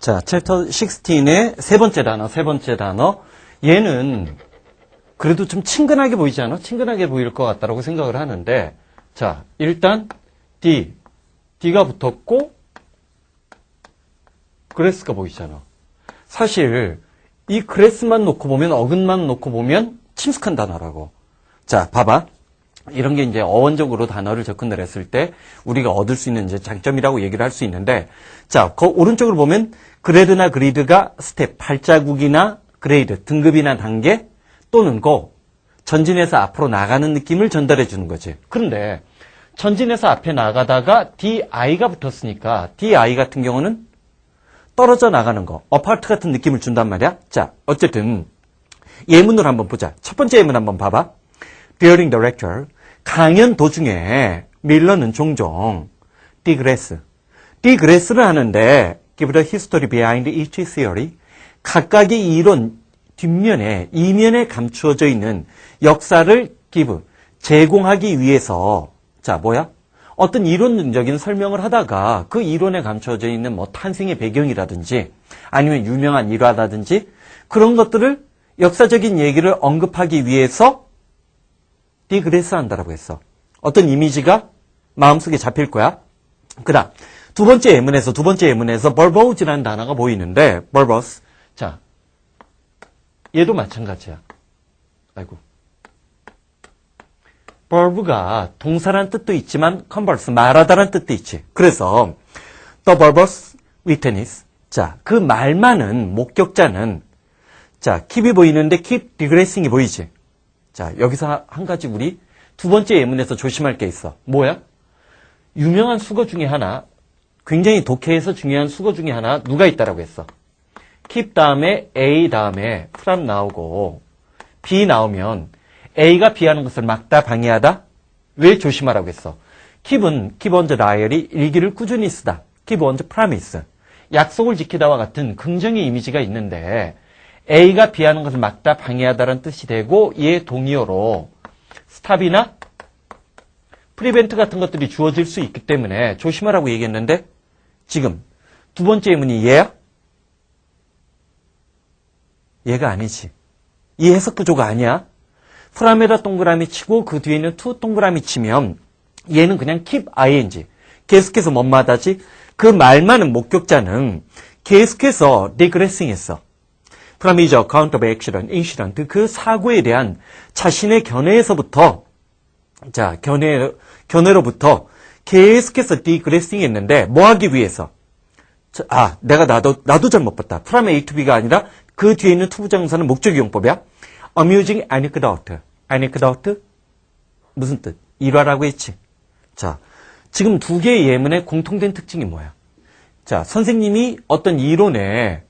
자, 챕터 16의 세 번째 단어. 얘는 그래도 좀 친근하게 보이지 않아? 친근하게 보일 것 같다라고 생각을 하는데, 자, 일단 D가 붙었고, 그레스가 보이잖아. 사실 이 그레스만 놓고 보면, 어근만 놓고 보면 친숙한 단어라고. 자, 봐봐. 이런 게 이제 어원적으로 단어를 접근을 했을 때 우리가 얻을 수 있는 이제 장점이라고 얘기를 할 수 있는데, 자, 그 오른쪽으로 보면 그레드나 그리드가 스텝, 발자국이나 그레이드, 등급이나 단계 또는 고, 전진해서 앞으로 나가는 느낌을 전달해 주는 거지. 그런데 전진해서 앞에 나가다가 DI가 붙었으니까 DI 같은 경우는 떨어져 나가는 거, 어파트 같은 느낌을 준단 말이야. 자, 어쨌든 예문을 한번 보자. 첫 번째 예문 한번 봐봐. During the lecture, 강연 도중에 밀러는 종종 디그레스를 하는데 give the history behind each theory, 각각의 이론 뒷면에, 이면에 감추어져 있는 역사를 give, 제공하기 위해서, 자, 뭐야? 어떤 이론적인 설명을 하다가 그 이론에 감춰져 있는 뭐 탄생의 배경이라든지 아니면 유명한 일화라든지 그런 것들을 역사적인 얘기를 언급하기 위해서 디그레스 한다라고 했어. 어떤 이미지가 마음속에 잡힐 거야. 그다음 두 번째 예문에서 verbose라는 단어가 보이는데 verbose. 자, 얘도 마찬가지야. 아이고. verb가 동사란 뜻도 있지만 converse, 말하다란 뜻도 있지. 그래서 the verbose witness. 자, 그 말 많은 목격자는, 자, keep이 보이는데 keep digressing이 보이지. 자, 여기서 한 가지 우리 두 번째 예문에서 조심할 게 있어. 뭐야? 유명한 수거 중에 하나, 굉장히 독해에서 중요한 수거 중에 하나 누가 있다라고 했어. keep 다음에 A 다음에 from 나오고 B 나오면 A가 B 하는 것을 막다, 방해하다? 왜 조심하라고 했어? keep은 keep on the diary, 일기를 꾸준히 쓰다. keep on the promise, 약속을 지키다와 같은 긍정의 이미지가 있는데 A가 B 하는 것을 막다, 방해하다라는 뜻이 되고 얘 동의어로 stop이나 prevent 같은 것들이 주어질 수 있기 때문에 조심하라고 얘기했는데 지금 두 번째 예문이 얘야? 얘가 아니지. 이 해석 구조가 아니야. from에다 동그라미 치고 그 뒤에 있는 to 동그라미 치면 얘는 그냥 keep ing, 계속해서 뭔마다지. 그 말 많은 목격자는 계속해서 digressing 했어. from his account of action, incident, 그 사고에 대한 자신의 견해에서부터, 자, 견해로부터 계속해서 digressing 했는데 뭐 하기 위해서? 아, 나도 잘못 봤다. from A to B가 아니라 그 뒤에 있는 투부정사는 목적이용법이야. amusing anecdote. anecdote? 무슨 뜻? 일화라고 했지. 자, 지금 두 개의 예문의 공통된 특징이 뭐야? 자, 선생님이 어떤 이론의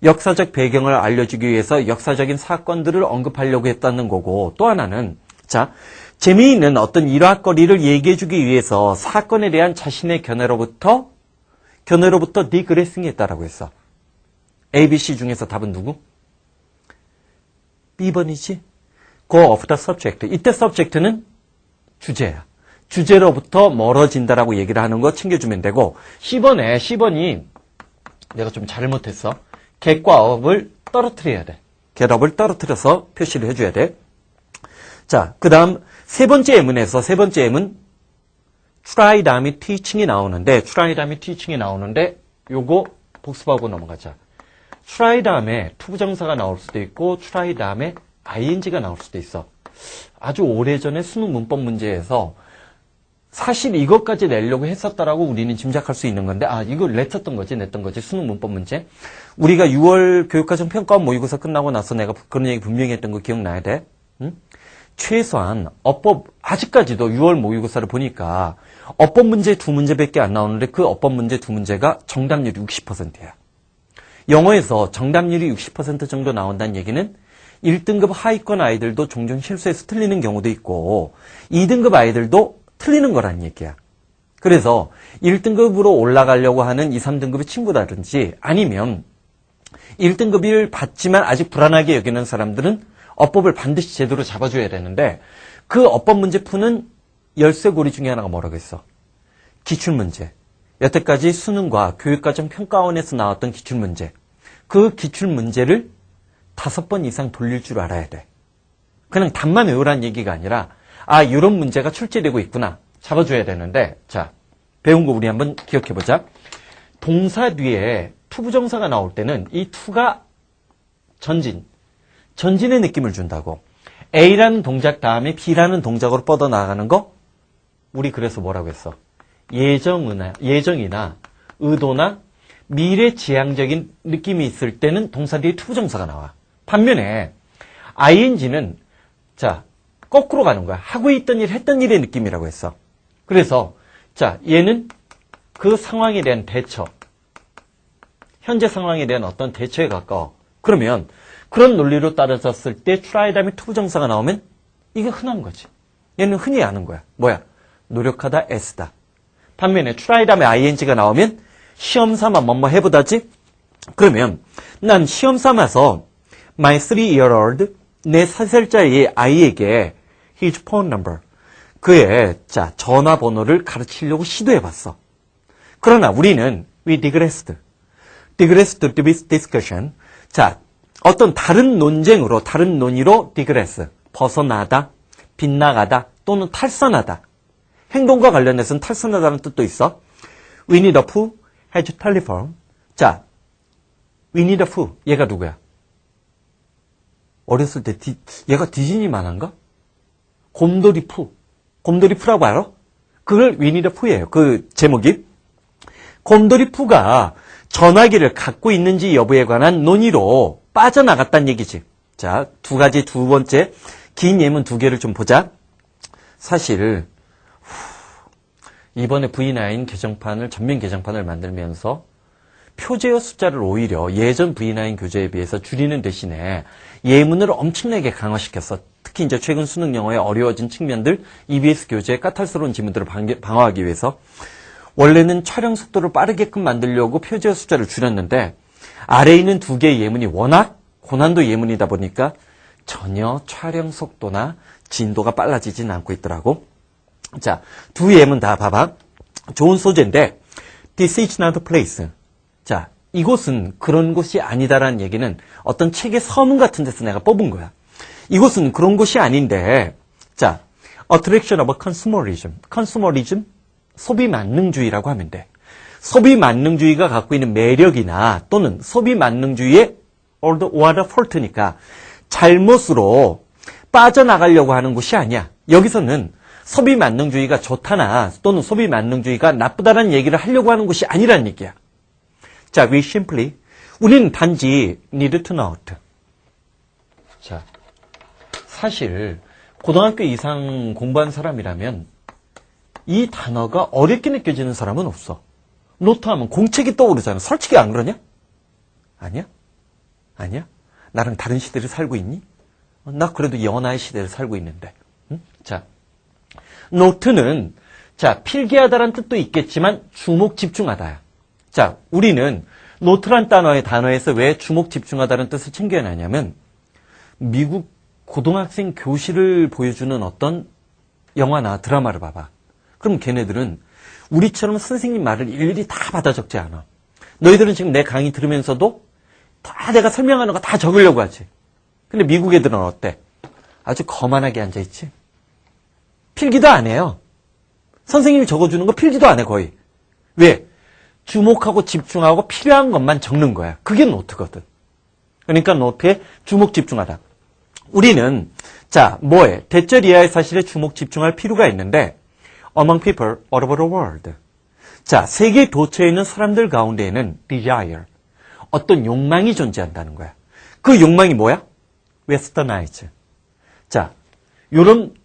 역사적 배경을 알려주기 위해서 역사적인 사건들을 언급하려고 했다는 거고, 또 하나는, 자, 재미있는 어떤 일화거리를 얘기해주기 위해서 사건에 대한 자신의 견해로부터 디그레싱 했다라고 했어. A, B, C 중에서 답은 누구? B번이지? Go off the subject. 이때 subject는 주제야. 주제로부터 멀어진다라고 얘기를 하는 거 챙겨주면 되고, C번이 내가 좀 잘못했어. get과 up을 떨어뜨려야 돼. get up을 떨어뜨려서 표시를 해줘야 돼. 자, 그 다음 세 번째 예문 try 다음에 teaching이 나오는데 요거 복습하고 넘어가자. try 다음에 투부정사가 나올 수도 있고 try 다음에 ing가 나올 수도 있어. 아주 오래전에 수능 문법 문제에서 사실 이것까지 내려고 했었다라고 우리는 짐작할 수 있는 건데, 아, 이거 냈던 거지, 수능 문법 문제. 우리가 6월 교육과정 평가원 모의고사 끝나고 나서 내가 그런 얘기 분명히 했던 거 기억나야 돼? 응? 최소한 어법, 아직까지도 6월 모의고사를 보니까 어법 문제 2문제밖에 안 나오는데 그 어법 문제 2문제가 정답률이 60%야. 영어에서 정답률이 60% 정도 나온다는 얘기는 1등급 하위권 아이들도 종종 실수해서 틀리는 경우도 있고 2등급 아이들도 틀리는 거란 얘기야. 그래서 1등급으로 올라가려고 하는 2, 3등급의 친구라든지 아니면 1등급을 받지만 아직 불안하게 여기는 사람들은 어법을 반드시 제대로 잡아줘야 되는데 그 어법 문제 푸는 열쇠고리 중에 하나가 뭐라고 했어? 기출문제. 여태까지 수능과 교육과정 평가원에서 나왔던 기출문제, 그 기출문제를 5번 이상 돌릴 줄 알아야 돼. 그냥 답만 외우라는 얘기가 아니라 아, 이런 문제가 출제되고 있구나. 잡아줘야 되는데, 자, 배운 거 우리 한번 기억해보자. 동사 뒤에 투부정사가 나올 때는 이 투가 전진의 느낌을 준다고. A라는 동작 다음에 B라는 동작으로 뻗어나가는 거, 우리 그래서 뭐라고 했어? 예정이나 의도나 미래지향적인 느낌이 있을 때는 동사 뒤에 투부정사가 나와. 반면에 ing는 자, 거꾸로 가는 거야. 하고 있던 일, 했던 일의 느낌이라고 했어. 그래서 자, 얘는 그 상황에 대한 대처, 현재 상황에 대한 어떤 대처에 가까워. 그러면 그런 논리로 따라졌을 때 try 다음에 투부정사가 나오면 이게 흔한 거지. 얘는 흔히 아는 거야. 뭐야? 노력하다, 애쓰다. 반면에 try 다음에 ing가 나오면 시험 삼아 뭐뭐 해보다지? 그러면 난 시험 삼아서 my 3-year-old 내 3살짜리 아이에게 his phone number 그의 자 전화번호를 가르치려고 시도해봤어. 그러나 우리는 we digressed this discussion 자 어떤 다른 논쟁으로 다른 논의로 digress 벗어나다, 빗나가다 또는 탈선하다 행동과 관련해서는 탈선하다는 뜻도 있어. Winnie the Pooh has telephone 자 Winnie the Pooh 얘가 누구야? 어렸을 때 얘가 디즈니 만화인가? 곰돌이 푸라고 알아? 그걸 위니 더 푸예요. 그 제목이. 곰돌이 푸가 전화기를 갖고 있는지 여부에 관한 논의로 빠져나갔다는 얘기지. 자, 두 번째 긴 예문 2개를 좀 보자. 사실 이번에 V9 개정판을 전면 개정판을 만들면서 표제어 숫자를 오히려 예전 V9 교재에 비해서 줄이는 대신에 예문을 엄청나게 강화시켰어. 특히 이제 최근 수능 영어에 어려워진 측면들, EBS 교재의 까탈스러운 지문들을 방어하기 위해서 원래는 촬영 속도를 빠르게끔 만들려고 표제어 숫자를 줄였는데 아래에 있는 2개의 예문이 워낙 고난도 예문이다 보니까 전혀 촬영 속도나 진도가 빨라지진 않고 있더라고. 자, 2 예문 다 봐봐. 좋은 소재인데 This is not a place. 자, 이곳은 그런 곳이 아니다라는 얘기는 어떤 책의 서문 같은 데서 내가 뽑은 거야. 이곳은 그런 곳이 아닌데, 자, attraction of consumerism. consumerism? 소비 만능주의라고 하면 돼. 소비 만능주의가 갖고 있는 매력이나 또는 소비 만능주의의 or the fault니까 잘못으로 빠져나가려고 하는 곳이 아니야. 여기서는 소비 만능주의가 좋다나 또는 소비 만능주의가 나쁘다는 얘기를 하려고 하는 곳이 아니라는 얘기야. 자, we simply, 우리는 단지 need to note. 자, 사실 고등학교 이상 공부한 사람이라면 이 단어가 어렵게 느껴지는 사람은 없어. 노트 하면 공책이 떠오르잖아. 솔직히 안 그러냐? 아니야? 아니야? 나랑 다른 시대를 살고 있니? 나 그래도 연하의 시대를 살고 있는데. 응? 자, 노트는 자, 필기하다란 뜻도 있겠지만 주목 집중하다야. 자, 우리는 노트란 단어에서 왜 주목 집중하다는 뜻을 챙겨내냐면 미국 고등학생 교실을 보여주는 어떤 영화나 드라마를 봐봐. 그럼 걔네들은 우리처럼 선생님 말을 일일이 다 받아 적지 않아. 너희들은 지금 내 강의 들으면서도 다 내가 설명하는 거 다 적으려고 하지. 근데 미국 애들은 어때? 아주 거만하게 앉아있지. 필기도 안 해요. 선생님이 적어주는 거 필기도 안 해 거의. 왜? 주목하고 집중하고 필요한 것만 적는 거야. 그게 노트거든. 그러니까 노트에 주목 집중하다. 우리는 자 뭐에 대절 이하의 사실에 주목 집중할 필요가 있는데 among people all over the world. 자, 세계 도처에 있는 사람들 가운데에는 desire, 어떤 욕망이 존재한다는 거야. 그 욕망이 뭐야? westernize. 자, 요런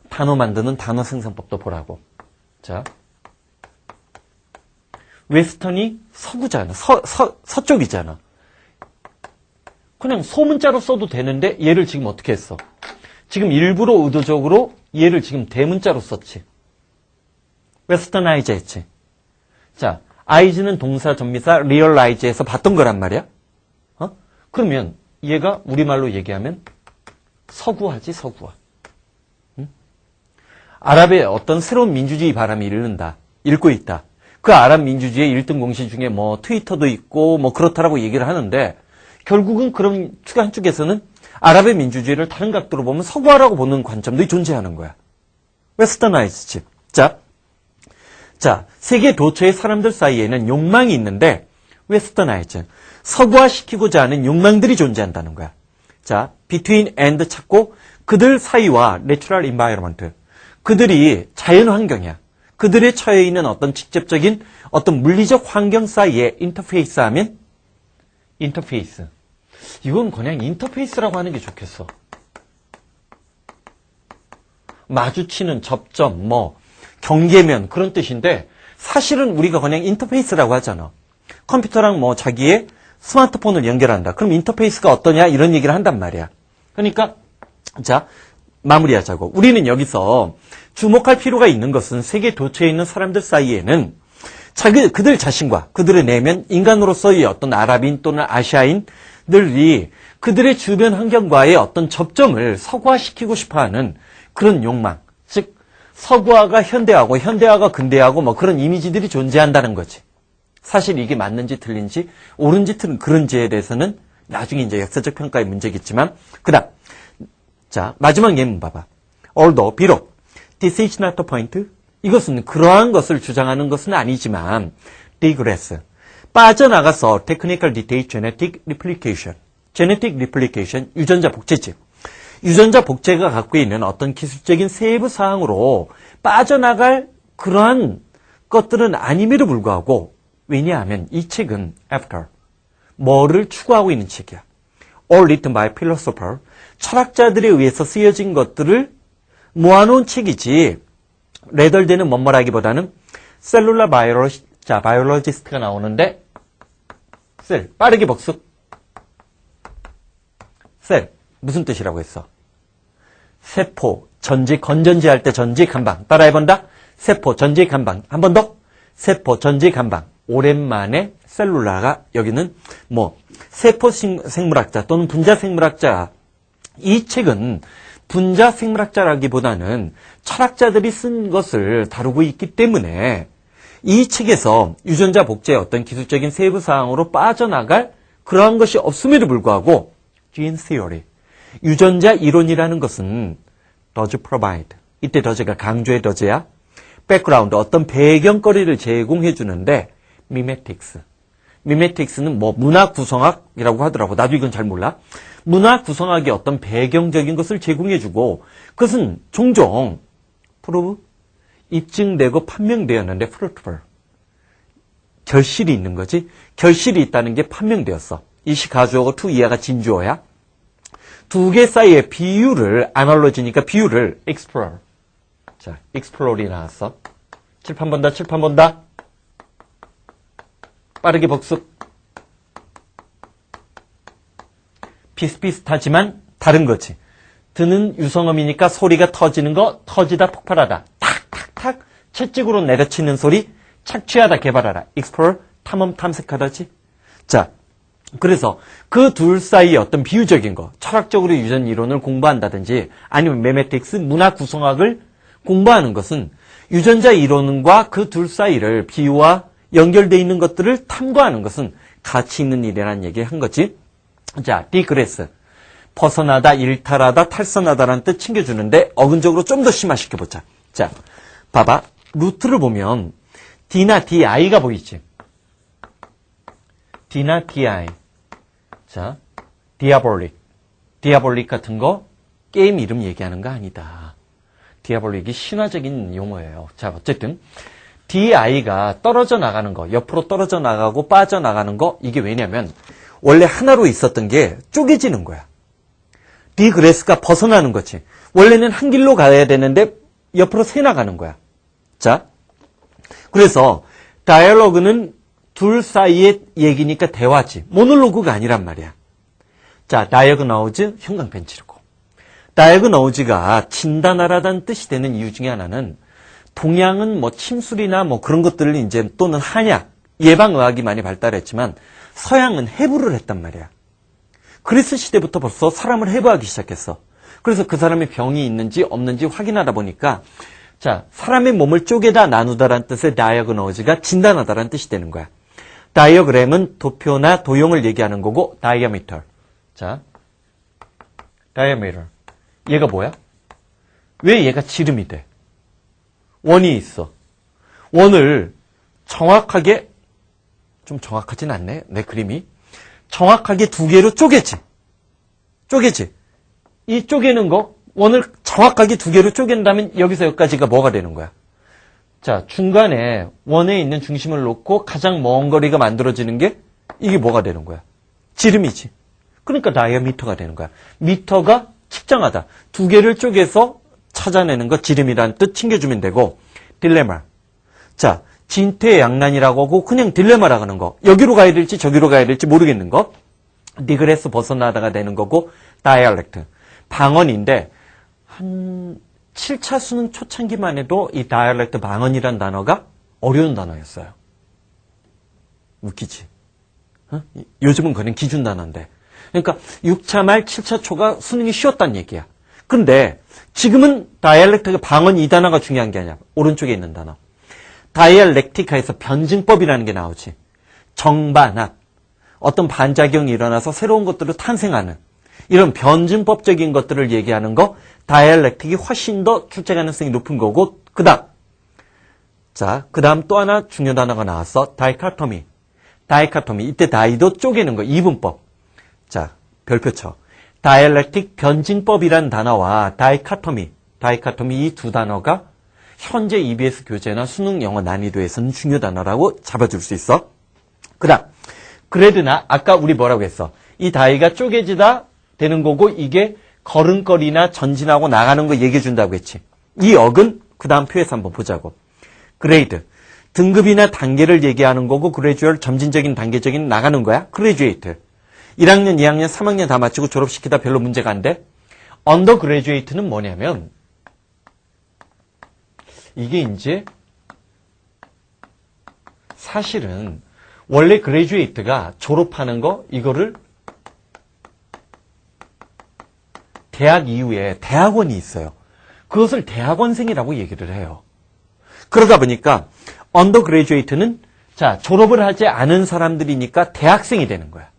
단어 만드는 단어 생성법도 보라고. 자, 웨스턴이 서구잖아. 서쪽이잖아. 그냥 소문자로 써도 되는데 얘를 지금 어떻게 했어? 지금 일부러 의도적으로 얘를 지금 대문자로 썼지. 웨스터나이즈 했지. 자, 아이즈는 동사 전미사 리얼라이즈에서 봤던 거란 말이야. 그러면 얘가 우리말로 얘기하면 서구화지, 서구화. 응? 아랍의 어떤 새로운 민주주의 바람이 일고 있다. 그 아랍 민주주의의 1등 공신 중에 뭐 트위터도 있고 뭐 그렇다라고 얘기를 하는데 결국은 그런 한쪽에서는 아랍의 민주주의를 다른 각도로 보면 서구화라고 보는 관점도 존재하는 거야. 웨스터나이즈지. 자, 세계 도처의 사람들 사이에는 욕망이 있는데 웨스터나이즈. 서구화시키고자 하는 욕망들이 존재한다는 거야. 자, between and 찾고 그들 사이와 natural environment. 그들이 자연 환경이야. 그들의 처해 있는 어떤 직접적인 어떤 물리적 환경 사이에 인터페이스 하면 인터페이스. 이건 그냥 인터페이스라고 하는 게 좋겠어. 마주치는 접점, 뭐 경계면 그런 뜻인데 사실은 우리가 그냥 인터페이스라고 하잖아. 컴퓨터랑 뭐 자기의 스마트폰을 연결한다. 그럼 인터페이스가 어떠냐 이런 얘기를 한단 말이야. 그러니까 자 마무리하자고. 우리는 여기서 주목할 필요가 있는 것은 세계 도처에 있는 사람들 사이에는 그들 자신과 그들의 내면 인간으로서의 어떤 아랍인 또는 아시아인들이 그들의 주변 환경과의 어떤 접점을 서구화시키고 싶어하는 그런 욕망, 즉 서구화가 현대화고 현대화가 근대화고 뭐 그런 이미지들이 존재한다는 거지. 사실 이게 맞는지 틀린지 옳은지 그런지에 대해서는 나중에 이제 역사적 평가의 문제겠지만 그다음 자 마지막 예문 봐봐. Although 비록 this is not the point. 이것은 그러한 것을 주장하는 것은 아니지만 digress 빠져나가서 technical detail genetic replication genetic replication 유전자 복제지 유전자 복제가 갖고 있는 어떤 기술적인 세부 사항으로 빠져나갈 그러한 것들은 아님에도 불구하고 왜냐하면 이 책은 after 뭐를 추구하고 있는 책이야. All written by philosopher 철학자들에 의해서 쓰여진 것들을 모아놓은 책이지 레덜대는 뭐뭐라기보다는 셀룰라 바이올로지스트가 나오는데 셀 빠르게 복습 셀 무슨 뜻이라고 했어? 세포 전지 건전지 할 때 전지 간방 따라해본다. 세포 전지 간방 한 번 더 세포 전지 간방 오랜만에 셀룰라가 여기는 뭐 세포 생물학자 또는 분자 생물학자 이 책은 분자 생물학자라기보다는 철학자들이 쓴 것을 다루고 있기 때문에 이 책에서 유전자 복제의 어떤 기술적인 세부 사항으로 빠져나갈 그러한 것이 없음에도 불구하고 gene theory, 유전자 이론이라는 것은 does provide, 이때 does가 강조의 does야, background, 어떤 배경거리를 제공해 주는데 mimetics는 뭐 문학 구성학이라고 하더라고. 나도 이건 잘 몰라. 문학 구성학의 어떤 배경적인 것을 제공해주고 그것은 종종 프로브 입증되고 판명되었는데 fruitful 결실이 있는 거지. 결실이 있다는 게 판명되었어. 이시 가주어고 to 이하가 진주어야. 두 개 사이의 비율을 아날로지니까 비율을 explore. 자, explore이 나왔어. 칠판 본다. 칠판 본다. 빠르게 복습. 비슷비슷하지만 다른 거지. 드는 유성음이니까 소리가 터지는 거, 터지다 폭발하다. 탁탁탁 채찍으로 내려치는 소리, 착취하다 개발하다. explore, 탐험 탐색하다지. 자, 그래서 그 둘 사이의 어떤 비유적인 거, 철학적으로 유전 이론을 공부한다든지 아니면 매매틱스, 문학 구성학을 공부하는 것은 유전자 이론과 그 둘 사이를 비유와 연결되어 있는 것들을 탐구하는 것은 가치 있는 일이라는 얘기를 한 거지. 자, 디그레스. 벗어나다, 일탈하다, 탈선하다라는 뜻 챙겨주는데 어근적으로 좀 더 심화시켜보자. 자, 봐봐. 루트를 보면 D나 DI가 보이지? D나 DI. 자, 디아볼릭. 디아볼릭 같은 거 게임 이름 얘기하는 거 아니다. 디아볼릭이 신화적인 용어예요. 자, 어쨌든 DI가 떨어져 나가는 거, 옆으로 떨어져 나가고 빠져나가는 거, 이게 왜냐면 원래 하나로 있었던 게 쪼개지는 거야. 디그레스가 벗어나는 거지. 원래는 한 길로 가야 되는데 옆으로 새 나가는 거야. 자, 그래서 다이얼로그는 둘 사이의 얘기니까 대화지. 모놀로그가 아니란 말이야. 자, 다이어그노즈 형광펜 치르고. 다이어그노즈가 진단하라는 뜻이 되는 이유 중에 하나는 동양은 뭐 침술이나 뭐 그런 것들을 이제 또는 한약, 예방의학이 많이 발달했지만 서양은 해부를 했단 말이야. 그리스 시대부터 벌써 사람을 해부하기 시작했어. 그래서 그 사람의 병이 있는지 없는지 확인하다 보니까 자, 사람의 몸을 쪼개다 나누다라는 뜻의 diagnose가 진단하다라는 뜻이 되는 거야. 다이어그램은 도표나 도형을 얘기하는 거고, diameter. 자, diameter. 얘가 뭐야? 왜 얘가 지름이 돼? 원이 있어. 원을 정확하게, 좀 정확하진 않네, 내 그림이. 정확하게 두 개로 쪼개지. 이 쪼개는 거, 원을 정확하게 두 개로 쪼갠다면 여기서 여기까지가 뭐가 되는 거야? 자, 중간에 원에 있는 중심을 놓고 가장 먼 거리가 만들어지는 게 이게 뭐가 되는 거야? 지름이지. 그러니까 다이어미터가 되는 거야. 미터가 측정하다. 두 개를 쪼개서 찾아내는 거 지름이라는 뜻 챙겨주면 되고, 딜레마. 자, 진퇴양난이라고 하고 그냥 딜레마라고 하는 거. 여기로 가야 될지 저기로 가야 될지 모르겠는 거. 디그레스 벗어나다가 되는 거고, 다이알렉트. 방언인데 한 7차 수능 초창기만 해도 이 다이알렉트 방언이란 단어가 어려운 단어였어요. 웃기지? 어? 요즘은 그냥 기준 단어인데. 그러니까 6차 말 7차 초가 수능이 쉬웠단 얘기야. 근데 지금은 다이알렉트가 방언 이 단어가 중요한 게 아니야. 오른쪽에 있는 단어. 다이알렉티카에서 변증법이라는 게 나오지. 정반합. 어떤 반작용이 일어나서 새로운 것들을 탄생하는 이런 변증법적인 것들을 얘기하는 거 다이알렉틱이 훨씬 더 출제 가능성이 높은 거고 그 다음 또 하나 중요 단어가 나왔어. 다이카토미. 이때 다이도 쪼개는 거. 이분법. 자, 별표 쳐. 다이알렉틱 변증법이란 단어와 다이카토미 이 두 단어가 현재 EBS 교재나 수능 영어 난이도에서는 중요 단어라고 잡아줄 수 있어. 그 다음 그래드나 아까 우리 뭐라고 했어? 이 다이가 쪼개지다 되는 거고 이게 걸음걸이나 전진하고 나가는 거 얘기해 준다고 했지. 이 억은 그 다음 표에서 한번 보자고. 그레이드. 등급이나 단계를 얘기하는 거고 그레듀얼 점진적인 단계적인 나가는 거야. 그레듀에이트. 1학년, 2학년, 3학년 다 마치고 졸업시키다 별로 문제가 안 돼. 언더 그레듀에이트는 뭐냐면 이게 이제 사실은 원래 그레듀에이트가 졸업하는 거 이거를 대학 이후에 대학원이 있어요. 그것을 대학원생이라고 얘기를 해요. 그러다 보니까 언더그레듀에이트는 자, 졸업을 하지 않은 사람들이니까 대학생이 되는 거야.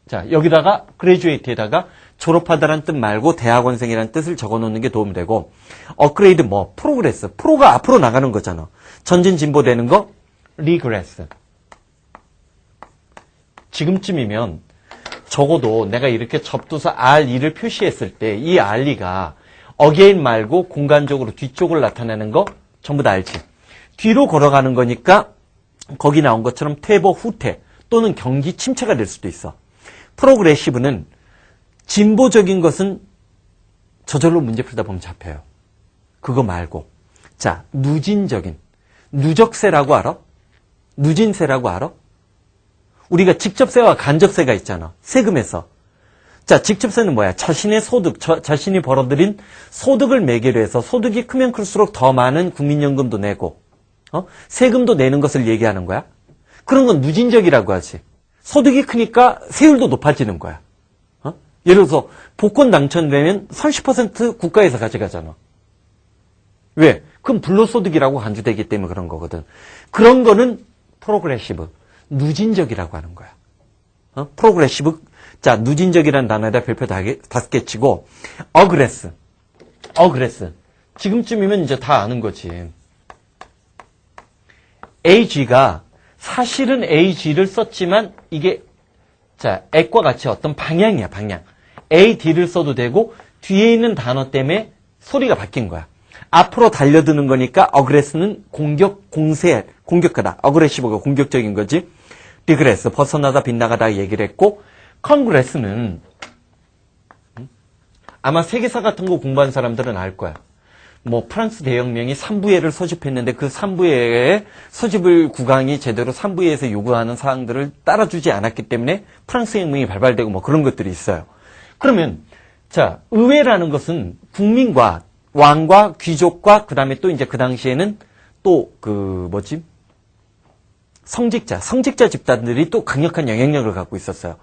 자, 여기다가 그레듀에이트에다가 졸업하다라는 뜻 말고 대학원생이라는 뜻을 적어놓는 게 도움되고 업그레이드 뭐 프로그레스. 프로가 앞으로 나가는 거잖아. 전진 진보되는 거 리그레스. 지금쯤이면 적어도 내가 이렇게 접두사 R2를 표시했을 때 이 R2가 again 말고 공간적으로 뒤쪽을 나타내는 거 전부 다 알지. 뒤로 걸어가는 거니까 거기 나온 것처럼 퇴보 후퇴 또는 경기 침체가 될 수도 있어. 프로그레시브는 진보적인 것은 저절로 문제 풀다 보면 잡혀요. 그거 말고 자, 누진적인 누적세라고 알아? 누진세라고 알아? 우리가 직접세와 간접세가 있잖아. 세금에서. 자, 직접세는 뭐야? 자신의 소득, 자신이 벌어들인 소득을 매개로 해서 소득이 크면 클수록 더 많은 국민연금도 내고 세금도 내는 것을 얘기하는 거야. 그런 건 누진적이라고 하지. 소득이 크니까 세율도 높아지는 거야. 예를 들어서 복권 당첨되면 30% 국가에서 가져가잖아. 왜? 그럼 불로소득이라고 간주되기 때문에 그런 거거든. 그런 거는 프로그레시브. 누진적이라고 하는 거야. 프로그레시브. 자, 누진적이라는 단어에다 별표 5개 치고, 어그레스. 지금쯤이면 이제 다 아는 거지. AG가 사실은 AG를 썼지만 이게, 자, 액과 같이 어떤 방향이야, 방향. AD를 써도 되고, 뒤에 있는 단어 때문에 소리가 바뀐 거야. 앞으로 달려드는 거니까 어그레스는 공격하다. 어그레시브가 공격적인 거지. 디그레스, 벗어나다 빗나가다 얘기를 했고, 컨그레스는 아마 세계사 같은 거 공부한 사람들은 알 거야. 뭐 프랑스 대혁명이 3부회를 소집했는데 그 3부회의 소집을 국왕이 제대로 3부회에서 요구하는 사항들을 따라주지 않았기 때문에 프랑스 혁명이 발발되고 뭐 그런 것들이 있어요. 그러면 자, 의회라는 것은 국민과 왕과 귀족과 그다음에 또 이제 그 당시에는 또 성직자 집단들이 또 강력한 영향력을 갖고 있었어요.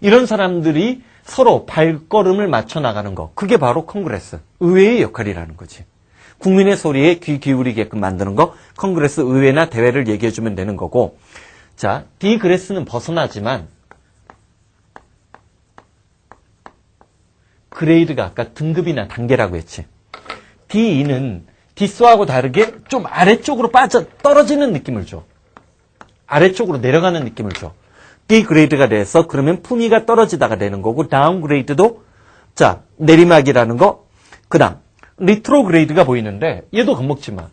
이런 사람들이 서로 발걸음을 맞춰 나가는 거. 그게 바로 컨그레스, 의회의 역할이라는 거지. 국민의 소리에 귀 기울이게끔 만드는 거, 컨그레스 의회나 대회를 얘기해주면 되는 거고. 자, 디그레스는 벗어나지만 그레이드가 아까 등급이나 단계라고 했지. D2는 디스하고 다르게 좀 아래쪽으로 떨어지는 느낌을 줘. 아래쪽으로 내려가는 느낌을 줘. D 그레이드가 돼서 그러면 품위가 떨어지다가 되는 거고, 다운 그레이드도 자 내리막이라는 거. 그다음 리트로 그레이드가 보이는데 얘도 겁먹지 마.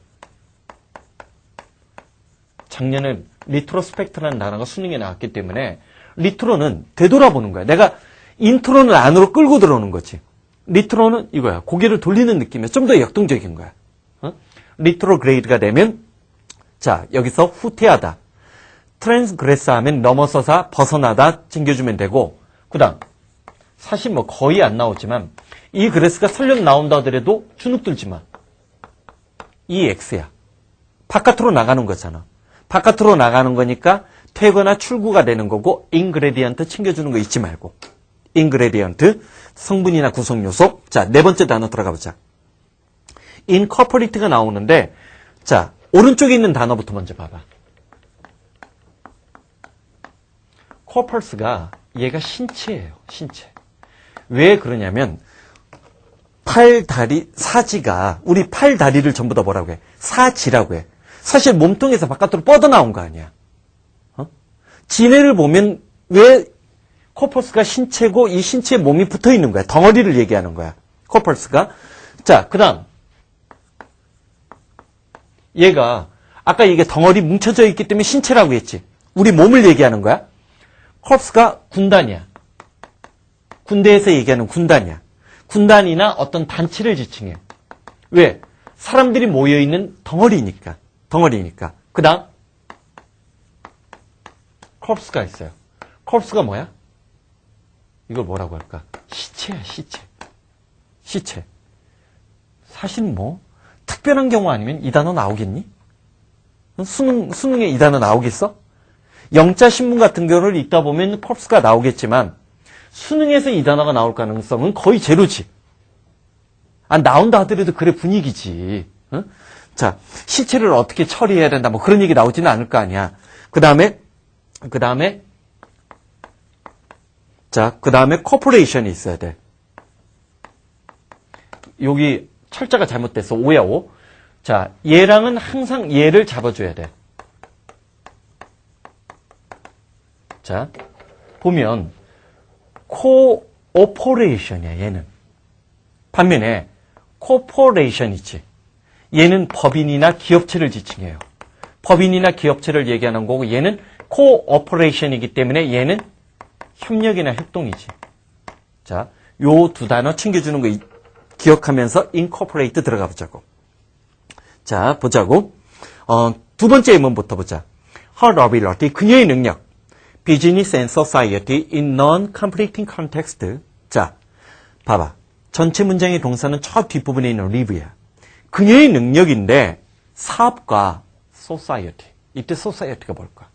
작년에 리트로스펙트라는 단어가 수능에 나왔기 때문에 리트로는 되돌아보는 거야. 내가 인트로는 안으로 끌고 들어오는 거지. 리트로는 이거야. 고개를 돌리는 느낌이야. 좀 더 역동적인 거야. 리트로 그레이드가 되면 자 여기서 후퇴하다. 트랜스그레스 하면 넘어서다 벗어나다 챙겨주면 되고, 그 다음 사실 뭐 거의 안 나오지만 이 그레스가 설령 나온다 하더라도 주눅 들지 마. 이 X야. 바깥으로 나가는 거잖아. 바깥으로 나가는 거니까 퇴거나 출구가 되는 거고, 인그레디언트 챙겨주는 거 잊지 말고. 인그레디언트, 성분이나 구성요소. 자, 네 번째 단어 들어가 보자. incorporate가 나오는데, 자, 오른쪽에 있는 단어부터 먼저 봐봐. corpus가 얘가 신체예요. 신체. 왜 그러냐면 팔, 다리, 사지가 우리 팔, 다리를 전부 다 뭐라고 해? 사지라고 해. 사실 몸통에서 바깥으로 뻗어나온 거 아니야. 지네를 보면 왜 코퍼스가 신체고 이 신체에 몸이 붙어 있는 거야. 덩어리를 얘기하는 거야. 코퍼스가. 자, 그 다음 얘가 아까 이게 덩어리 뭉쳐져 있기 때문에 신체라고 했지. 우리 몸을 얘기하는 거야. 컵스가 군단이야. 군대에서 얘기하는 군단이야. 군단이나 어떤 단체를 지칭해. 왜? 사람들이 모여있는 덩어리니까. 덩어리니까. 그 다음 컵스가 있어요. 컵스가 뭐야? 이걸 뭐라고 할까? 시체야, 시체. 시체. 사실 뭐 특별한 경우 아니면 이 단어 나오겠니? 수능에 이 단어 나오겠어? 영자 신문 같은 경우를 읽다 보면 컵스가 나오겠지만 수능에서 이 단어가 나올 가능성은 거의 제로지. 아, 나온다 하더라도 그래 분위기지. 응? 자, 시체를 어떻게 처리해야 된다 뭐 그런 얘기 나오지는 않을 거 아니야. 그 다음에 자, 그 다음에 코퍼레이션이 있어야 돼. 여기 철자가 잘못됐어. 오야 오. 자, 얘랑은 항상 얘를 잡아줘야 돼. 자, 보면 코오퍼레이션이야, 얘는. 반면에 코퍼레이션이지. 얘는 법인이나 기업체를 지칭해요. 법인이나 기업체를 얘기하는 거고 얘는 코오퍼레이션이기 때문에 얘는 협력이나 협동이지. 자, 요 두 단어 챙겨주는 거 기억하면서 incorporate 들어가 보자고. 자, 보자고. 두 번째 의문부터 보자. Her ability, 그녀의 능력. Business and society in non-conflicting context. 자, 봐봐. 전체 문장의 동사는 저 뒷부분에 있는 live야. 그녀의 능력인데 사업과 society. 이때 society가 뭘까?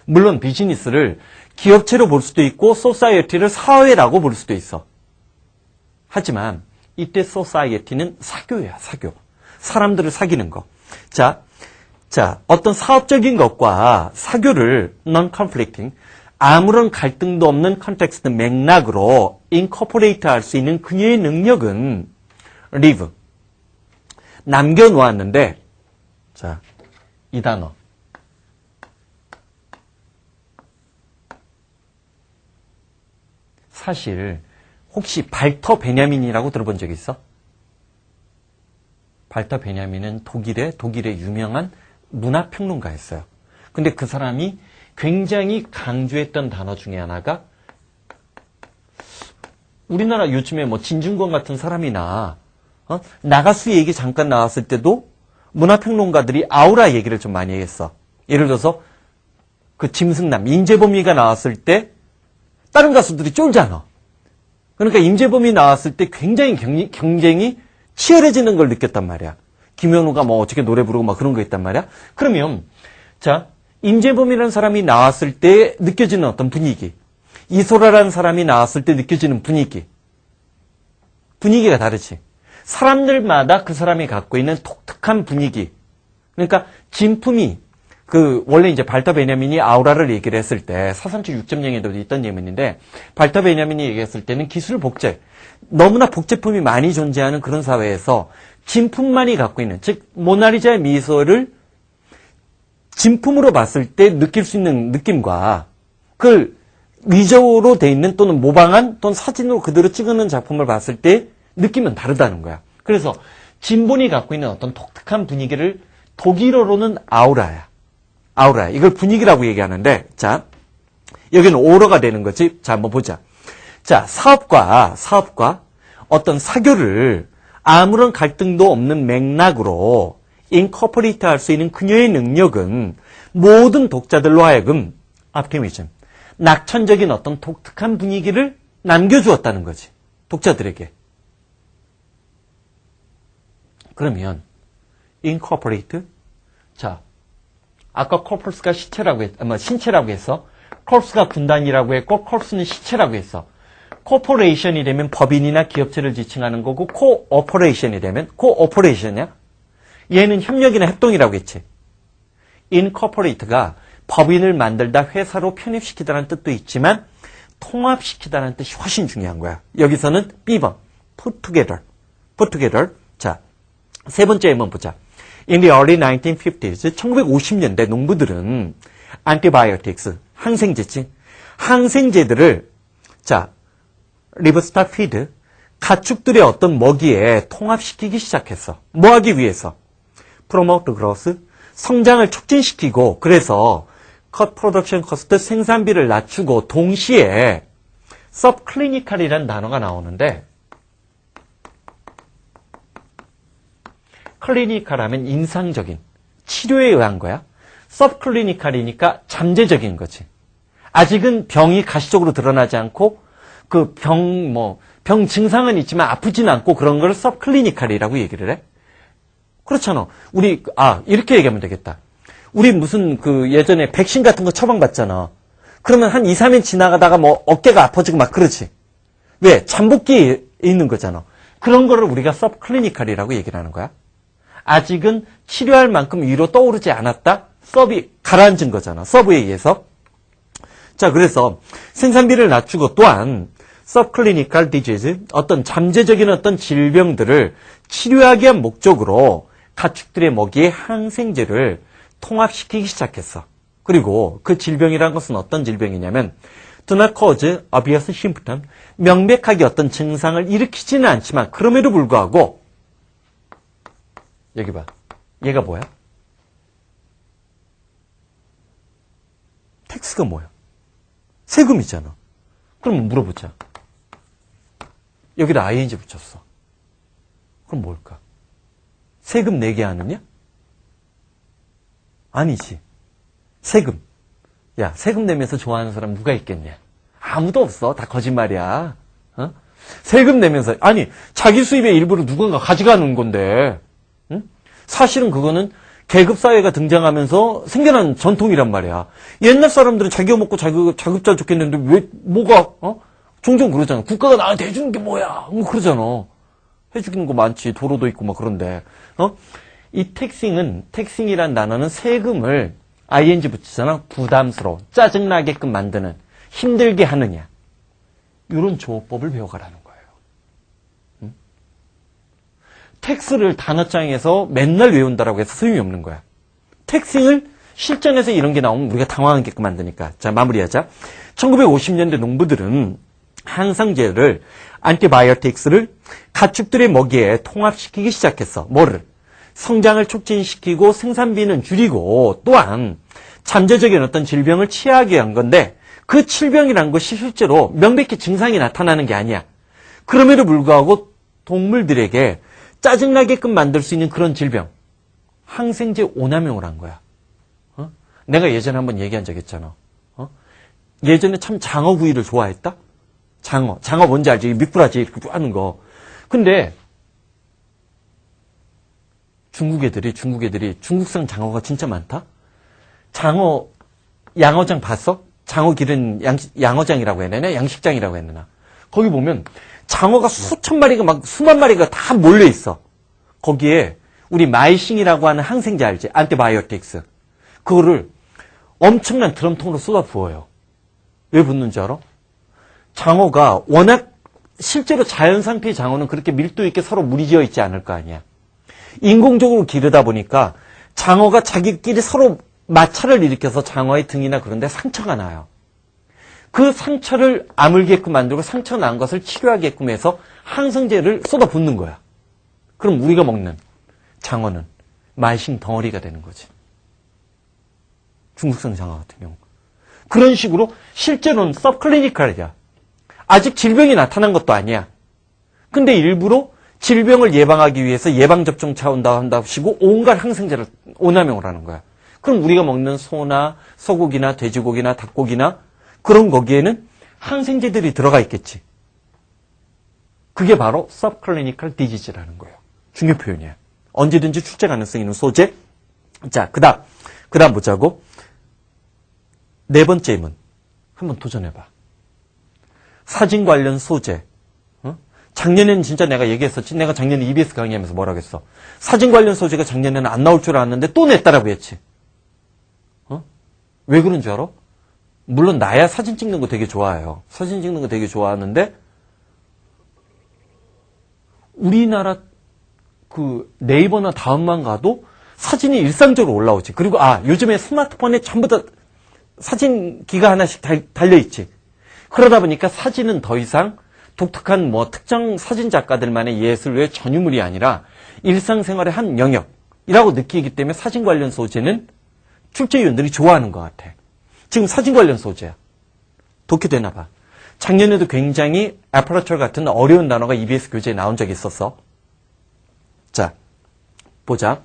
물론 비즈니스를 기업체로 볼 수도 있고 society를 사회라고 볼 수도 있어. 하지만 이때 society는 사교야, 사교. 사람들을 사귀는 거. 자, 어떤 사업적인 것과 사교를 non-conflicting, 아무런 갈등도 없는 컨텍스트 맥락으로 incorporate 할 수 있는 그녀의 능력은 live. 남겨놓았는데, 자, 이 단어. 사실 혹시 발터 베냐민이라고 들어본 적 있어? 발터 베냐민은 독일의 유명한 문화평론가였어요. 근데 그 사람이 굉장히 강조했던 단어 중에 하나가 우리나라 요즘에 뭐 진중권 같은 사람이나 나가수 얘기 잠깐 나왔을 때도 문화평론가들이 아우라 얘기를 좀 많이 했어. 예를 들어서 그 짐승남, 임재범이가 나왔을 때 다른 가수들이 쫄잖아. 그러니까 임재범이 나왔을 때 굉장히 경쟁이 치열해지는 걸 느꼈단 말이야. 김현우가 뭐 어떻게 노래 부르고 막 그런 거 있단 말이야. 그러면 자, 임재범이라는 사람이 나왔을 때 느껴지는 어떤 분위기, 이소라라는 사람이 나왔을 때 느껴지는 분위기, 분위기가 다르지. 사람들마다 그 사람이 갖고 있는 독특한 분위기. 그러니까 진품이 원래 이제 발터 베냐민이 아우라를 얘기를 했을 때 사상책 6.0에도 있던 예문인데 발터 베냐민이 얘기했을 때는 기술 복제. 너무나 복제품이 많이 존재하는 그런 사회에서 진품만이 갖고 있는, 즉 모나리자의 미소를 진품으로 봤을 때 느낄 수 있는 느낌과 그걸 위저로 돼 있는 또는 모방한 또는 사진으로 그대로 찍어놓은 작품을 봤을 때 느낌은 다르다는 거야. 그래서 진본이 갖고 있는 어떤 독특한 분위기를 독일어로는 아우라야. 아우라야. 이걸 분위기라고 얘기하는데, 자, 여기는 오러가 되는 거지. 자, 한번 보자. 자, 사업과 어떤 사교를 아무런 갈등도 없는 맥락으로 인코퍼레이트 할 수 있는 그녀의 능력은 모든 독자들로 하여금 optimism, 낙천적인 어떤 독특한 분위기를 남겨주었다는 거지. 독자들에게. 그러면 incorporate, 자, 아까 corpus가 신체라고 했어. corpus가 군단이라고 했고 corpus는 시체라고 했어. corporation이 되면 법인이나 기업체를 지칭하는 거고 cooperation이 되면 cooperation이야. 얘는 협력이나 협동이라고 했지. incorporate가 법인을 만들다 회사로 편입시키다라는 뜻도 있지만 통합시키다라는 뜻이 훨씬 중요한 거야. 여기서는 B번, put together. 자, 세 번째 한번 보자. In the early 1950s, 1950년대 농부들은 antibiotics, 항생제지. 항생제들을, 자, livestock feed, 가축들의 어떤 먹이에 통합시키기 시작했어. 뭐 하기 위해서? promote growth, 성장을 촉진시키고, 그래서 cut production cost, 생산비를 낮추고, 동시에 subclinical이라는 단어가 나오는데, 클리니컬 하면 임상적인, 치료에 의한 거야. subclinical이니까 잠재적인 거지. 아직은 병이 가시적으로 드러나지 않고, 그 병 증상은 있지만 아프진 않고 그런 걸 subclinical이라고 얘기를 해. 그렇잖아. 이렇게 얘기하면 되겠다. 우리 무슨 예전에 백신 같은 거 처방받잖아. 그러면 한 2, 3일 지나가다가 어깨가 아파지고 막 그러지. 왜? 잠복기에 있는 거잖아. 그런 거를 우리가 subclinical이라고 얘기를 하는 거야. 아직은 치료할 만큼 위로 떠오르지 않았다? 서브이 가라앉은 거잖아. 서브에 의해서. 자, 그래서 생산비를 낮추고 또한 subclinical disease, 어떤 잠재적인 어떤 질병들을 치료하기 위한 목적으로 가축들의 먹이에 항생제를 통합시키기 시작했어. 그리고 그 질병이라는 것은 어떤 질병이냐면 do not cause obvious symptom, 명백하게 어떤 증상을 일으키지는 않지만 그럼에도 불구하고 여기 봐. 얘가 뭐야? 텍스가 뭐야? 세금이잖아. 그럼 물어보자. 여기다 ing 붙였어. 그럼 뭘까? 세금 내게 하느냐? 아니지. 세금. 야, 세금 내면서 좋아하는 사람 누가 있겠냐? 아무도 없어. 다 거짓말이야. 어? 세금 내면서, 아니, 자기 수입의 일부를 누군가 가져가는 건데, 응? 사실은 그거는 계급사회가 등장하면서 생겨난 전통이란 말이야. 옛날 사람들은 자기가 먹고 자급자 좋겠는데 왜, 종종 그러잖아. 국가가 나한테 해주는 게 뭐야? 그러잖아. 해주는 거 많지. 도로도 있고 막 그런데. 이 텍싱이란 단어는 세금을 ing 붙이잖아. 부담스러워. 짜증나게끔 만드는. 힘들게 하느냐. 이런 조어법을 배워가라는 거예요. 응? 텍스를 단어장에서 맨날 외운다라고 해서 소용이 없는 거야. 텍싱을 실전에서 이런 게 나오면 우리가 당황하게끔 만드니까. 자, 마무리하자. 1950년대 농부들은 항생제를, 안티바이오틱스를 가축들의 먹이에 통합시키기 시작했어. 뭐를? 성장을 촉진시키고 생산비는 줄이고 또한 잠재적인 어떤 질병을 치하게 한 건데 그 질병이란 것이 실제로 명백히 증상이 나타나는 게 아니야. 그럼에도 불구하고 동물들에게 짜증나게끔 만들 수 있는 그런 질병. 항생제 오남용을 한 거야. 내가 예전에 한번 얘기한 적 있잖아. 예전에 참 장어구이를 좋아했다? 장어 뭔지 알지? 미꾸라지 이렇게 하는 거. 근데 중국 애들이 중국산 장어가 진짜 많다? 양어장 봤어? 장어 기른 양어장이라고 해야 되나? 양식장이라고 해야 되나? 거기 보면 장어가 수천 마리가 막 수만 마리가 다 몰려 있어. 거기에 우리 마이싱이라고 하는 항생제 알지? 안티바이오틱스. 그거를 엄청난 드럼통으로 쏟아 부어요. 왜 붓는 줄 알아? 장어가 워낙 실제로 자연 상태의 장어는 그렇게 밀도 있게 서로 무리지어 있지 않을 거 아니야. 인공적으로 기르다 보니까 장어가 자기끼리 서로 마찰을 일으켜서 장어의 등이나 그런 데 상처가 나요. 그 상처를 아물게끔 만들고 상처 난 것을 치료하게끔 해서 항생제를 쏟아 붓는 거야. 그럼 우리가 먹는 장어는 마이싱 덩어리가 되는 거지. 중국성 장어 같은 경우. 그런 식으로 실제로는 서브클리니컬이야. 아직 질병이 나타난 것도 아니야. 근데 일부러 질병을 예방하기 위해서 예방접종 차원다 한다시고 온갖 항생제를 오남용을 하는 거야. 그럼 우리가 먹는 소나 소고기나 돼지고기나 닭고기나 그런 거기에는 항생제들이 들어가 있겠지. 그게 바로 서브클리니컬 디지즈라는 거예요. 중요 표현이야. 언제든지 출제 가능성 있는 소재. 자, 그 다음 보자고. 네 번째 임은 한번 도전해봐. 사진 관련 소재. 작년에는 진짜 내가 얘기했었지. 내가 작년에 EBS 강의하면서 뭐라고 했어. 사진 관련 소재가 작년에는 안 나올 줄 알았는데 또 냈다라고 했지. 왜 그런 줄 알아? 물론 나야 사진 찍는 거 되게 좋아해요. 사진 찍는 거 되게 좋아하는데 우리나라 그 네이버나 다음만 가도 사진이 일상적으로 올라오지. 그리고 요즘에 스마트폰에 전부 다 사진기가 하나씩 달려있지. 그러다 보니까 사진은 더 이상 독특한 특정 사진 작가들만의 예술의 전유물이 아니라 일상생활의 한 영역이라고 느끼기 때문에 사진 관련 소재는 출제위원들이 좋아하는 것 같아. 지금 사진 관련 소재야. 독해되나 봐. 작년에도 굉장히 아퍼러처 같은 어려운 단어가 EBS 교재에 나온 적이 있었어. 자, 보자.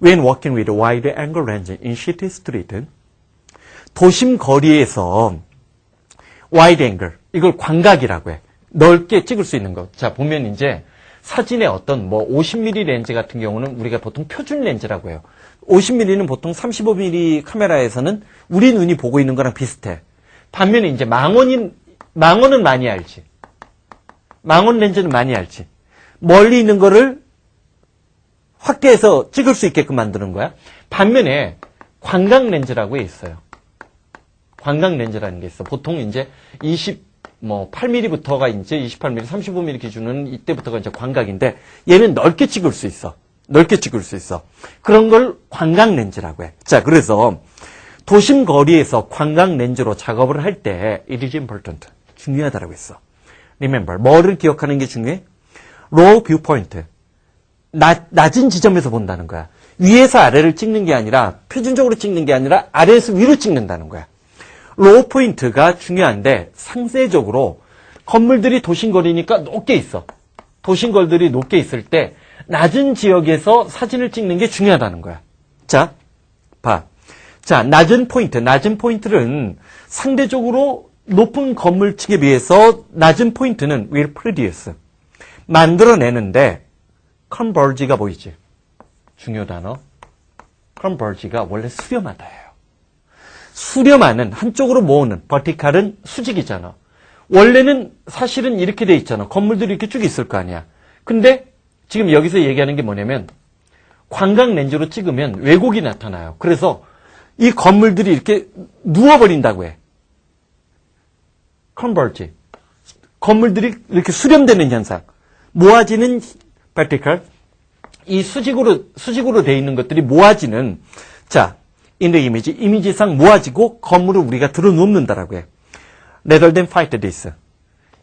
When walking with a wide angle lens in city street, 도심 거리에서 wide angle, 이걸 광각이라고 해. 넓게 찍을 수 있는 것. 자, 보면 이제 사진의 어떤 50mm 렌즈 같은 경우는 우리가 보통 표준 렌즈라고 해요. 50mm는 보통 35mm 카메라에서는 우리 눈이 보고 있는 거랑 비슷해. 반면에 이제 망원은 많이 알지. 망원 렌즈는 많이 알지. 멀리 있는 거를 확대해서 찍을 수 있게끔 만드는 거야. 반면에 광각 렌즈라고 있어요. 광각 렌즈라는 게 있어. 보통 이제 8mm부터가 이제 28mm, 35mm 기준은 이때부터가 이제 광각인데 얘는 넓게 찍을 수 있어. 넓게 찍을 수 있어. 그런 걸 광각 렌즈라고 해. 자, 그래서 도심 거리에서 광각 렌즈로 작업을 할 때 it is important. 중요하다라고 했어. Remember, 뭐를 기억하는 게 중요해? Low viewpoint. 낮은 지점에서 본다는 거야. 위에서 아래를 찍는 게 아니라 표준적으로 찍는 게 아니라 아래에서 위로 찍는다는 거야. 로우 포인트가 중요한데 상대적으로 건물들이 도심거리니까 높게 있어. 도심거리들이 높게 있을 때 낮은 지역에서 사진을 찍는 게 중요하다는 거야. 자, 봐. 자, 낮은 포인트는 상대적으로 높은 건물층에 비해서 낮은 포인트는 will produce. 만들어내는데 converge가 보이지? 중요 단어. converge가 원래 수렴하다예요. 수렴하는, 한쪽으로 모으는, 버티칼은 수직이잖아. 원래는 사실은 이렇게 돼 있잖아. 건물들이 이렇게 쭉 있을 거 아니야. 근데 지금 여기서 얘기하는 게 뭐냐면 광각 렌즈로 찍으면 왜곡이 나타나요. 그래서 이 건물들이 이렇게 누워버린다고 해. 컨버지. 건물들이 이렇게 수렴되는 현상. 모아지는 vertical. 이 수직으로 돼 있는 것들이 모아지는, 자, in the image, 이미지상 모아지고 건물을 우리가 들어놓는다라고 해. Rather than fight this.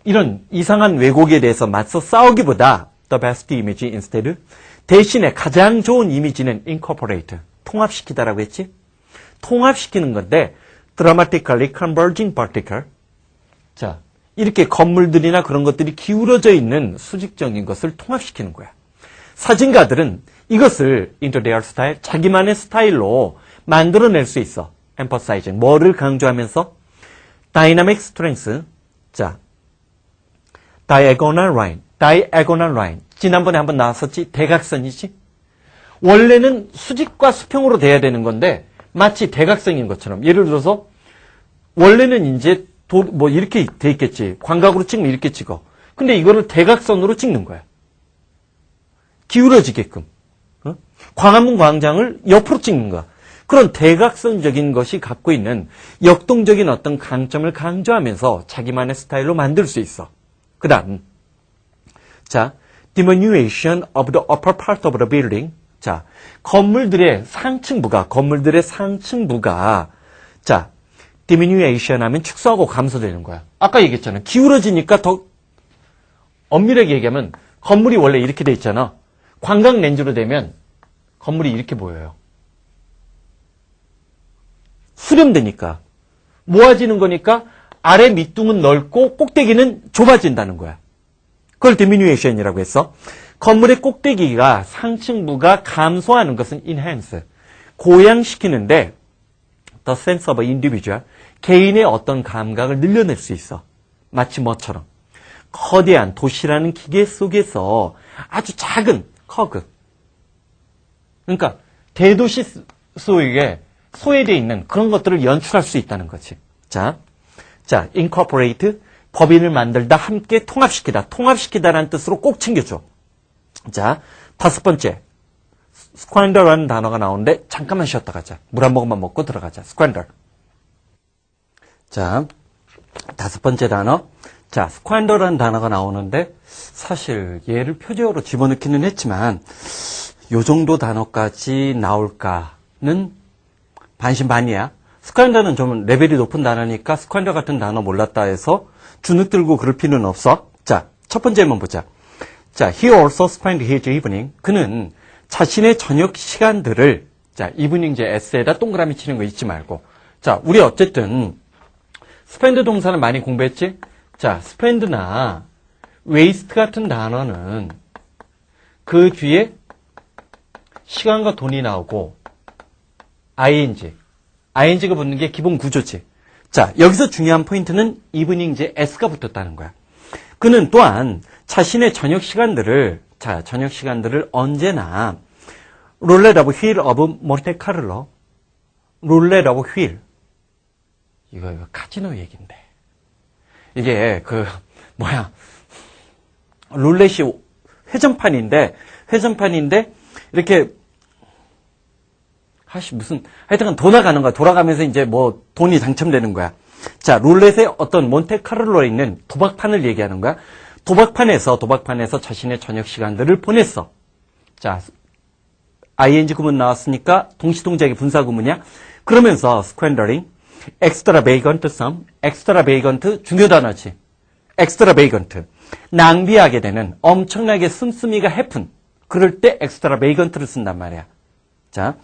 이런 이상한 왜곡에 대해서 맞서 싸우기보다 the best image instead. 대신에 가장 좋은 이미지는 incorporate. 통합시키다라고 했지? 통합시키는 건데 dramatically converging particle. 자, 이렇게 건물들이나 그런 것들이 기울어져 있는 수직적인 것을 통합시키는 거야. 사진가들은 이것을 into their style, 자기만의 스타일로 만들어낼 수 있어. emphasizing. 뭐를 강조하면서? dynamic strength. 자, diagonal line. 지난번에 한번 나왔었지? 대각선이지? 원래는 수직과 수평으로 돼야 되는 건데 마치 대각선인 것처럼. 예를 들어서 원래는 이제 이렇게 돼 있겠지. 광각으로 찍으면 이렇게 찍어. 근데 이거를 대각선으로 찍는 거야. 기울어지게끔. 광화문 광장을 옆으로 찍는 거야. 그런 대각선적인 것이 갖고 있는 역동적인 어떤 강점을 강조하면서 자기만의 스타일로 만들 수 있어. 그 다음, 자, diminution of the upper part of the building. 자, 건물들의 상층부가, 자, diminution 하면 축소하고 감소되는 거야. 아까 얘기했잖아. 기울어지니까 더 엄밀하게 얘기하면 건물이 원래 이렇게 돼 있잖아. 광각 렌즈로 되면 건물이 이렇게 보여요. 수렴되니까. 모아지는 거니까 아래 밑둥은 넓고 꼭대기는 좁아진다는 거야. 그걸 diminution이라고 했어. 건물의 꼭대기가 상층부가 감소하는 것은 enhance. 고양시키는데 the sense of individual. 개인의 어떤 감각을 늘려낼 수 있어. 마치 뭐처럼. 거대한 도시라는 기계 속에서 아주 작은 커그. 그러니까 대도시 속에 소외되어 있는 그런 것들을 연출할 수 있다는 거지. 자, incorporate, 법인을 만들다, 함께 통합시키다. 통합시키다라는 뜻으로 꼭 챙겨줘. 자, 5번째. squander라는 단어가 나오는데 잠깐만 쉬었다 가자. 물 한 모금만 먹고 들어가자. squander. 자, 5번째 단어. 자, squander라는 단어가 나오는데 사실 얘를 표제어로 집어넣기는 했지만 요 정도 단어까지 나올까는 반신반의야. 스쿼ን더는 좀 레벨이 높은 단어니까 스쿼ን더 같은 단어 몰랐다 해서 주눅 들고 그럴 필요는 없어. 자, 첫 번째 한번 보자. 자, he also spent his evening. 그는 자신의 저녁 시간들을, 자, evening 이제 S에다 동그라미 치는 거 잊지 말고. 자, 우리 어쨌든 spend 동사는 많이 공부했지? 자, spend나 waste 같은 단어는 그 뒤에 시간과 돈이 나오고 ing가 붙는 게 기본 구조지. 자, 여기서 중요한 포인트는 evening 이제 s가 붙었다는 거야. 그는 또한 자신의 저녁 시간들을 언제나 roulette of wheel of Monte Carlo, roulette of wheel. 이거 카지노 얘기인데. 이게 룰렛이 회전판인데 이렇게 하여튼 돌아가는 거야. 돌아가면서 이제 뭐 돈이 당첨되는 거야. 자, 룰렛의 어떤 몬테카를로에 있는 도박판을 얘기하는 거야. 도박판에서 자신의 저녁 시간들을 보냈어. 자, ing 구문 나왔으니까 동시동작의 분사 구문이야. 그러면서 squandering, extravagant sum, extravagant 중요 단어지. extravagant, 낭비하게 되는 엄청나게 씀씀이가 해픈. 그럴 때 extravagant를 쓴단 말이야. 자,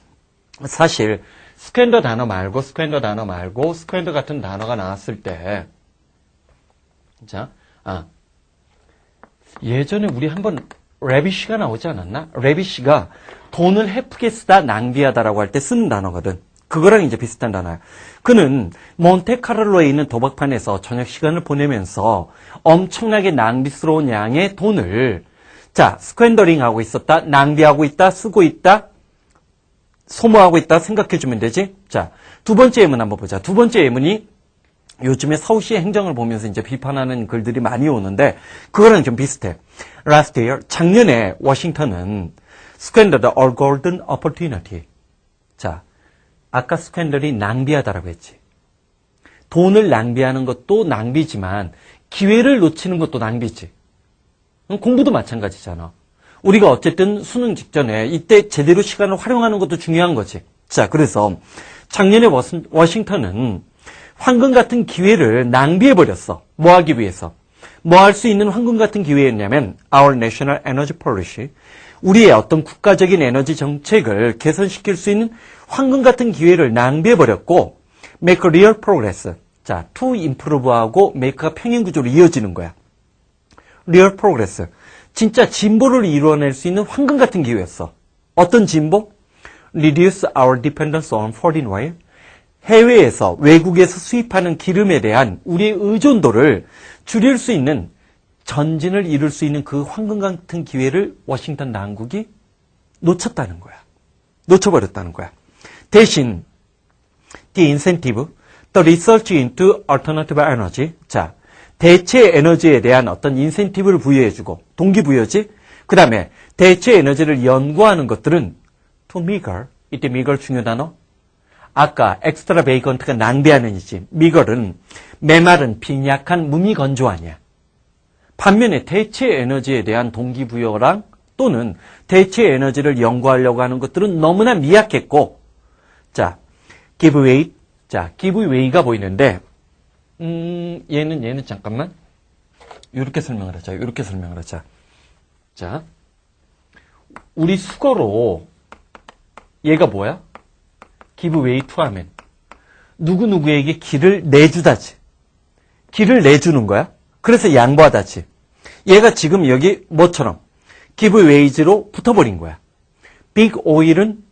사실 스퀘ን더 단어 말고 스퀘ን더 같은 단어가 나왔을 때, 자, 예전에 우리 한번 레비쉬가 나오지 않았나? 레비쉬가 돈을 헤프게 쓰다 낭비하다라고 할 때 쓰는 단어거든. 그거랑 이제 비슷한 단어야. 그는 몬테카를로에 있는 도박판에서 저녁 시간을 보내면서 엄청나게 낭비스러운 양의 돈을, 자, 스퀘ን더링 하고 있었다, 낭비하고 있다, 쓰고 있다, 소모하고 있다 생각해주면 되지? 자, 두 번째 예문 한번 보자. 두 번째 예문이 요즘에 서울시의 행정을 보면서 이제 비판하는 글들이 많이 오는데 그거랑 좀 비슷해. Last year, 작년에 워싱턴은 squandered a golden opportunity. 자, 아까 스퀘ን더리 낭비하다라고 했지. 돈을 낭비하는 것도 낭비지만 기회를 놓치는 것도 낭비지. 공부도 마찬가지잖아. 우리가 어쨌든 수능 직전에 이때 제대로 시간을 활용하는 것도 중요한 거지. 자, 그래서 작년에 워싱턴은 황금 같은 기회를 낭비해버렸어. 뭐 하기 위해서? 뭐 할 수 있는 황금 같은 기회였냐면 Our National Energy Policy, 우리의 어떤 국가적인 에너지 정책을 개선시킬 수 있는 황금 같은 기회를 낭비해버렸고 Make real progress. 자, to improve하고 make가 평행구조로 이어지는 거야. Real progress. 진짜 진보를 이루어낼 수 있는 황금 같은 기회였어. 어떤 진보? Reduce our dependence on foreign oil. 해외에서, 외국에서 수입하는 기름에 대한 우리의 의존도를 줄일 수 있는, 전진을 이룰 수 있는 그 황금 같은 기회를 워싱턴 당국이 놓쳤다는 거야. 놓쳐버렸다는 거야. 대신 the incentive, the research into alternative energy. 자, 대체 에너지에 대한 어떤 인센티브를 부여해주고, 동기부여지. 그 다음에 대체 에너지를 연구하는 것들은 to meager. 이때 meager 중요 단어. 아까 extravagant가 낭비하는 이지. meager은 메마른, 빈약한, 무미건조하냐. 반면에 대체 에너지에 대한 동기부여랑 또는 대체 에너지를 연구하려고 하는 것들은 너무나 미약했고, 자, give way. 자, give way가 보이는데, 얘는 잠깐만. 이렇게 설명을 하자. 이렇게 설명을 하자. 자, 우리 수거로 얘가 뭐야? give way to 하면 누구누구에게 길을 내주다지. 길을 내주는 거야. 그래서 양보하다지. 얘가 지금 여기 뭐처럼 give ways로 붙어버린 거야. big oil은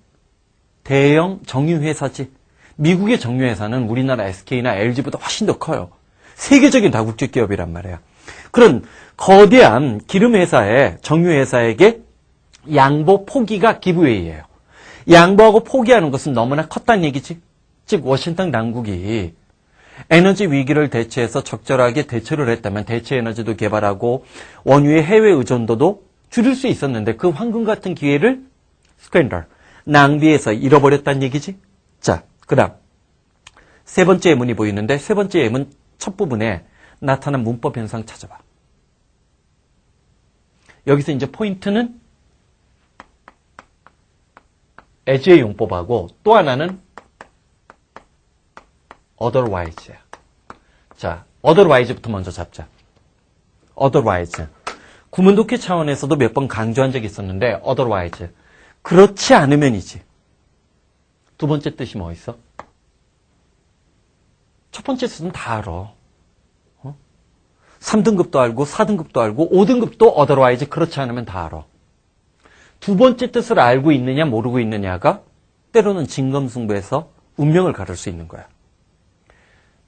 대형 정유회사지. 미국의 정유회사는 우리나라 SK나 LG보다 훨씬 더 커요. 세계적인 다국적 기업이란 말이야. 그런 거대한 기름회사의 정유회사에게 양보 포기가 기브웨이예요. 양보하고 포기하는 것은 너무나 컸다는 얘기지. 즉 워싱턴 당국이 에너지 위기를 대처해서 적절하게 대처를 했다면 대체 에너지도 개발하고 원유의 해외 의존도도 줄일 수 있었는데 그 황금 같은 기회를 스캔들, 낭비해서 잃어버렸다는 얘기지. 자, 그 다음 세 번째 예문이 보이는데 세 번째 예문 첫 부분에 나타난 문법 현상 찾아봐. 여기서 이제 포인트는 as의 용법하고 또 하나는 otherwise야. 자, otherwise부터 먼저 잡자. otherwise. 구문 독해 차원에서도 몇 번 강조한 적이 있었는데 otherwise. 그렇지 않으면이지. 두 번째 뜻이 뭐 있어? 첫 번째 뜻은 다 알아. 3등급도 알고 4등급도 알고 5등급도 otherwise 그렇지 않으면 다 알아. 두 번째 뜻을 알고 있느냐 모르고 있느냐가 때로는 진검승부에서 운명을 가를 수 있는 거야.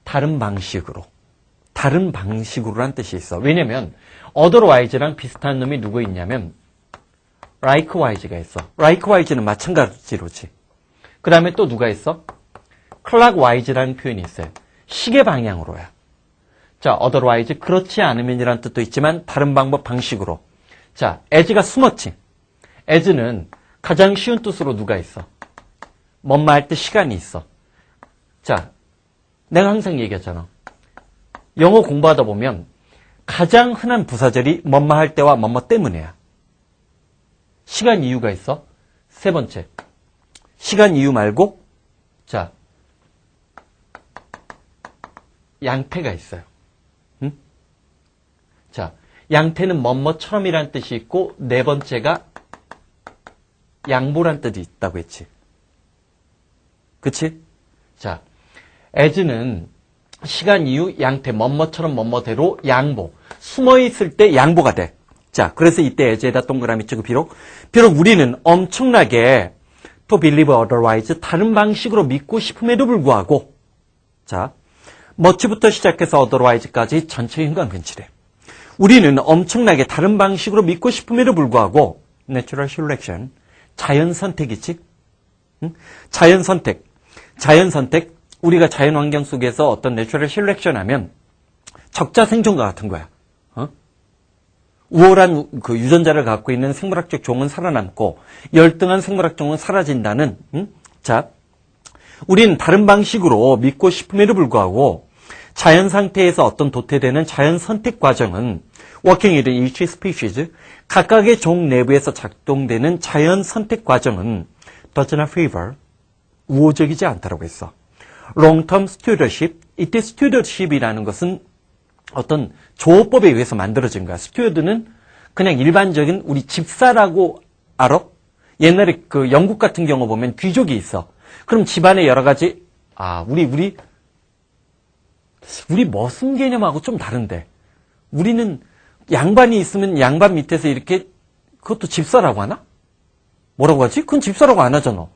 다른 방식으로. 다른 방식으로란 뜻이 있어. 왜냐면 otherwise랑 비슷한 놈이 누구 있냐면 likewise가 있어. likewise는 마찬가지로지. 그 다음에 또 누가 있어? clockwise라는 표현이 있어요. 시계 방향으로야. 자, otherwise 그렇지 않으면이란 뜻도 있지만 다른 방법 방식으로. 자, as가 숨었지. as는 가장 쉬운 뜻으로 누가 있어? 뭐뭐 할 때 시간이 있어. 자, 내가 항상 얘기했잖아. 영어 공부하다 보면 가장 흔한 부사절이 뭐뭐 할 때와 뭐뭐 때문에야. 시간 이유가 있어. 세 번째. 시간 이유 말고 자, 양태가 있어요. 응? 자, 양태는 뭐뭐처럼이란 뜻이 있고 네 번째가 양보란 뜻이 있다고 했지. 그치? 자, as는 시간 이유 양태 뭐뭐처럼 뭐뭐대로 양보. 숨어있을 때 양보가 돼. 자, 그래서 이때 as에다 동그라미 치고 비록 우리는 엄청나게 to believe otherwise 다른 방식으로 믿고 싶음에도 불구하고 자, much부터 시작해서 otherwise까지 전체 인간근치래. 우리는 엄청나게 다른 방식으로 믿고 싶음에도 불구하고 natural selection 자연 선택이지. 응? 자연 선택. 우리가 자연 환경 속에서 어떤 내추럴 셀렉션 하면 적자 생존과 같은 거야. 우월한 그 유전자를 갖고 있는 생물학적 종은 살아남고 열등한 생물학 종은 사라진다는. 자, 우리는 다른 방식으로 믿고 싶음에도 불구하고 자연 상태에서 어떤 도태되는 자연 선택 과정은 working in each species 각각의 종 내부에서 작동되는 자연 선택 과정은 does not favor 우호적이지 않다라고 했어. long-term stewardship 이때 stewardship이라는 것은 어떤 조업법에 의해서 만들어진 거야. 스튜어드는 그냥 일반적인 우리 집사라고 알아? 옛날에 그 영국 같은 경우 보면 귀족이 있어. 그럼 집안에 여러 가지 우리 머슴 개념하고 좀 다른데 우리는 양반이 있으면 양반 밑에서 이렇게 그것도 집사라고 하나? 뭐라고 하지? 그건 집사라고 안 하잖아.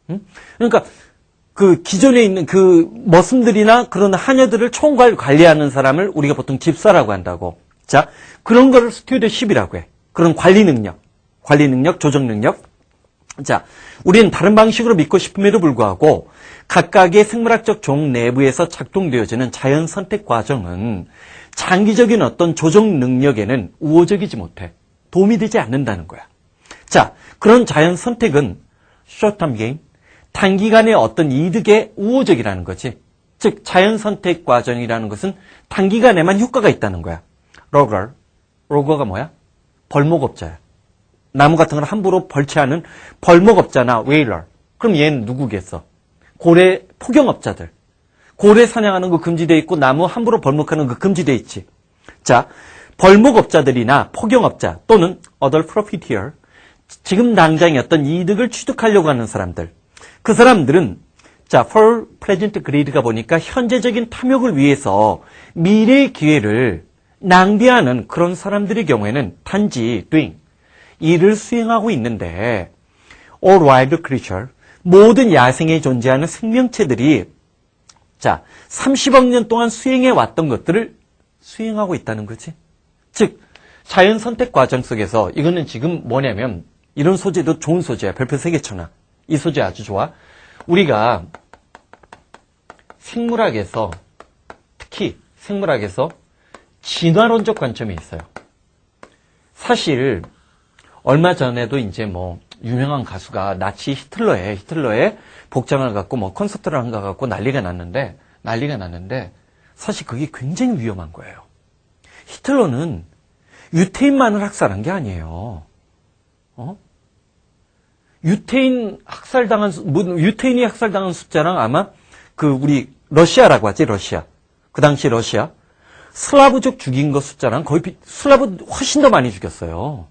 응? 그러니까 그 기존에 있는 그 머슴들이나 그런 하녀들을 총괄 관리하는 사람을 우리가 보통 집사라고 한다고. 자, 그런 거를 스튜어드십이라고 해. 그런 관리 능력, 조정 능력. 자, 우리는 다른 방식으로 믿고 싶음에도 불구하고 각각의 생물학적 종 내부에서 작동되어지는 자연 선택 과정은 장기적인 어떤 조정 능력에는 우호적이지 못해. 도움이 되지 않는다는 거야. 자, 그런 자연 선택은 short-term gain, 단기간의 어떤 이득에 우호적이라는 거지. 즉, 자연 선택 과정이라는 것은 단기간에만 효과가 있다는 거야. 로거가 뭐야? 벌목업자야. 나무 같은 걸 함부로 벌채하는 벌목업자나 웨일러. 그럼 얘는 누구겠어? 고래 포경업자들. 고래 사냥하는 거 금지돼 있고 나무 함부로 벌목하는 거 금지돼 있지. 자, 벌목업자들이나 포경업자 또는 other profiteer, 지금 당장의 어떤 이득을 취득하려고 하는 사람들. 그 사람들은 자, for present greed가 보니까 현재적인 탐욕을 위해서 미래의 기회를 낭비하는 그런 사람들의 경우에는 단지 doing, 일을 수행하고 있는데 all wild creature, 모든 야생에 존재하는 생명체들이 자, 30억 년 동안 수행해 왔던 것들을 수행하고 있다는 거지. 즉, 자연 선택 과정 속에서 이거는 지금 뭐냐면 이런 소재도 좋은 소재야. 별표 3개 쳐놔. 이 소재 아주 좋아. 우리가 생물학에서 특히 생물학에서 진화론적 관점이 있어요. 사실 얼마 전에도 이제 뭐 유명한 가수가 나치 히틀러의 복장을 갖고 뭐 콘서트를 한 거 갖고 난리가 났는데 사실 그게 굉장히 위험한 거예요. 히틀러는 유태인만을 학살한 게 아니에요. 유태인이 학살당한 숫자랑 아마 우리 러시아라고 하지, 러시아. 그 당시 러시아. 슬라브족 죽인 것 숫자랑 거의 슬라브 훨씬 더 많이 죽였어요.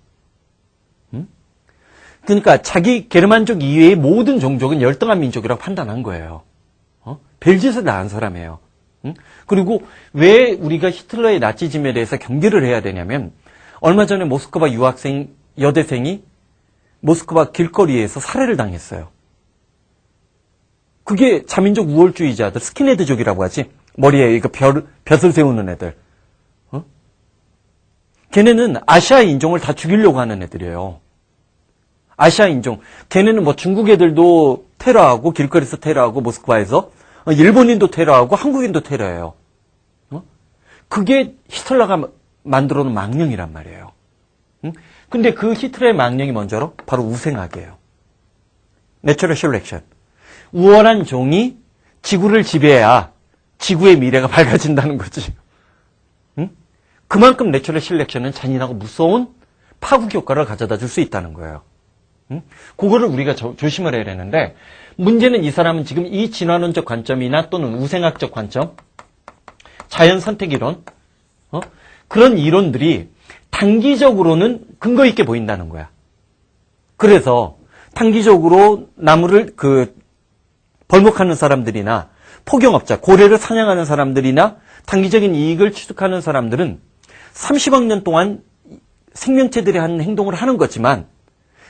그러니까 자기 게르만족 이외의 모든 종족은 열등한 민족이라고 판단한 거예요. 별짓을 다 한 사람이에요. 그리고 왜 우리가 히틀러의 나치즘에 대해서 경계를 해야 되냐면 얼마 전에 모스크바 유학생 여대생이 모스크바 길거리에서 살해를 당했어요. 그게 자민족 우월주의자들, 스킨헤드족이라고 하지. 머리에 이거 벼슬 세우는 애들. 걔네는 아시아 인종을 다 죽이려고 하는 애들이에요. 아시아 인종. 걔네는 뭐 중국 애들도 테러하고 길거리에서 테러하고 모스크바에서 일본인도 테러하고 한국인도 테러해요. 그게 히틀러가 만들어 놓은 망령이란 말이에요. 근데 그 히틀러의 망령이 뭔지로? 바로 우생학이에요. 내추럴 셀렉션. 우월한 종이 지구를 지배해야 지구의 미래가 밝아진다는 거지. 그만큼 내추럴 셀렉션은 잔인하고 무서운 파국 효과를 가져다 줄 수 있다는 거예요. 그거를 우리가 조심을 해야 되는데 문제는 이 사람은 지금 이 진화론적 관점이나 또는 우생학적 관점, 자연 선택 이론, 그런 이론들이 단기적으로는 근거 있게 보인다는 거야. 그래서 단기적으로 나무를 벌목하는 사람들이나 포경업자, 고래를 사냥하는 사람들이나 단기적인 이익을 취득하는 사람들은 30억 년 동안 생명체들이 하는 행동을 하는 거지만